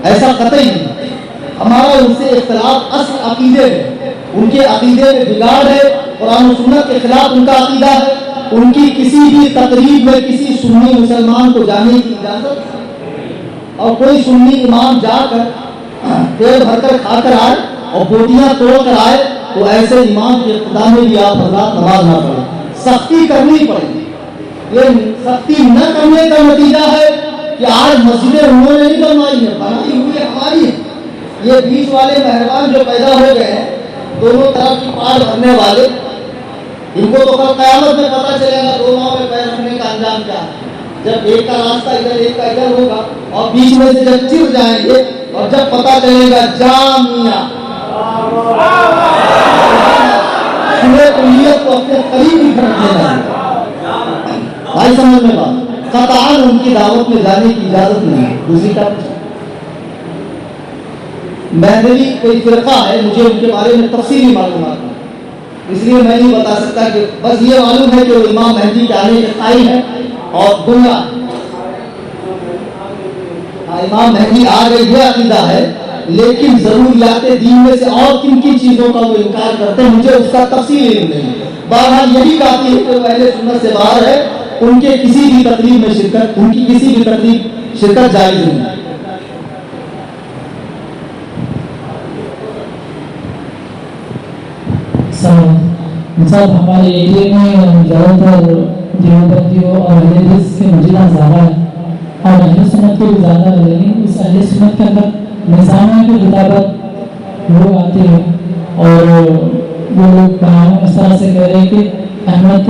ایسا قطعی نہیں. ہمارا ان سے اختلاف اصل عقیدے ہے، ان کے عقیدے میں بگاڑ ہے، قرآن و سنت کے خلاف ان کا عقیدہ ہے. ان کی کسی بھی تقریب میں کسی سنی مسلمان کو جانے کی اجازت، اور کوئی سنی امام جا کر پیٹ بھر کر کھا کر آئے اور بوٹیاں توڑ کر آئے تو ایسے امام کے اقتدا میں بھی آپ حضرات نماز نہ پڑھیں. سختی کرنی پڑے گی. یہ سختی نہ کرنے کا نتیجہ ہے کہ آج مسجدیں انہوں نے نہیں بنوائی ہے، بنائی ہوئی ہماری ہے. یہ بیچ والے مہربان جو پیدا ہو گئے ہیں، دونوں طرف کی پار بھرنے والے، ان کو تو کل قیامت میں پتہ چلے گا دونوں میں پیر رکھنے کا انجام کیا ہے. جب ایک کا راستہ ادھر ایک کا ادھر ہوگا اور بیچ میں سے جب چر جائیں گے اور جب پتہ چلے گا جامعہ سورہ کلیت کو اپنے قریب ہی رکھنے لگے. بھائی سمجھ میں بات، قطعاً ان کی دعوت میں جانے کی اجازت نہیں ہے. دوسری کا مہدوی کوئی فرقہ ہے، مجھے ان کے بارے میں تفصیلی معلومات نہیں، اس لیے میں نہیں بتا سکتا. کہ بس یہ معلوم ہے کہ وہ امام مہدی کے آنے کے قائل ہے اور گمراہ. امام مہدی آ گئے یہ عقیدہ ہے، لیکن ضروریات دین میں سے اور کن کن چیزوں کا وہ انکار کرتے ہیں مجھے اس کا تفصیل علم نہیں. بہرحال یہی کافی ہے کہ وہ اہل سنت سے باہر ہے، ان کے کسی بھی تقریب میں شرکت، ان کی کسی بھی تقریب شرکت جائز نہیں ہے. صاحب ہمارے ایریے میں زیادہ تر دیوبندیوں اور اہل حدیث کے مجلس زیادہ ہے اور اہل سنت کے بھی زیادہ ہے، لیکن اس اہل سنت کے اندر نظام کی کتابت لوگ آتے ہیں اور وہ لوگ اس طرح سے کہہ رہے ہیں کہ احمد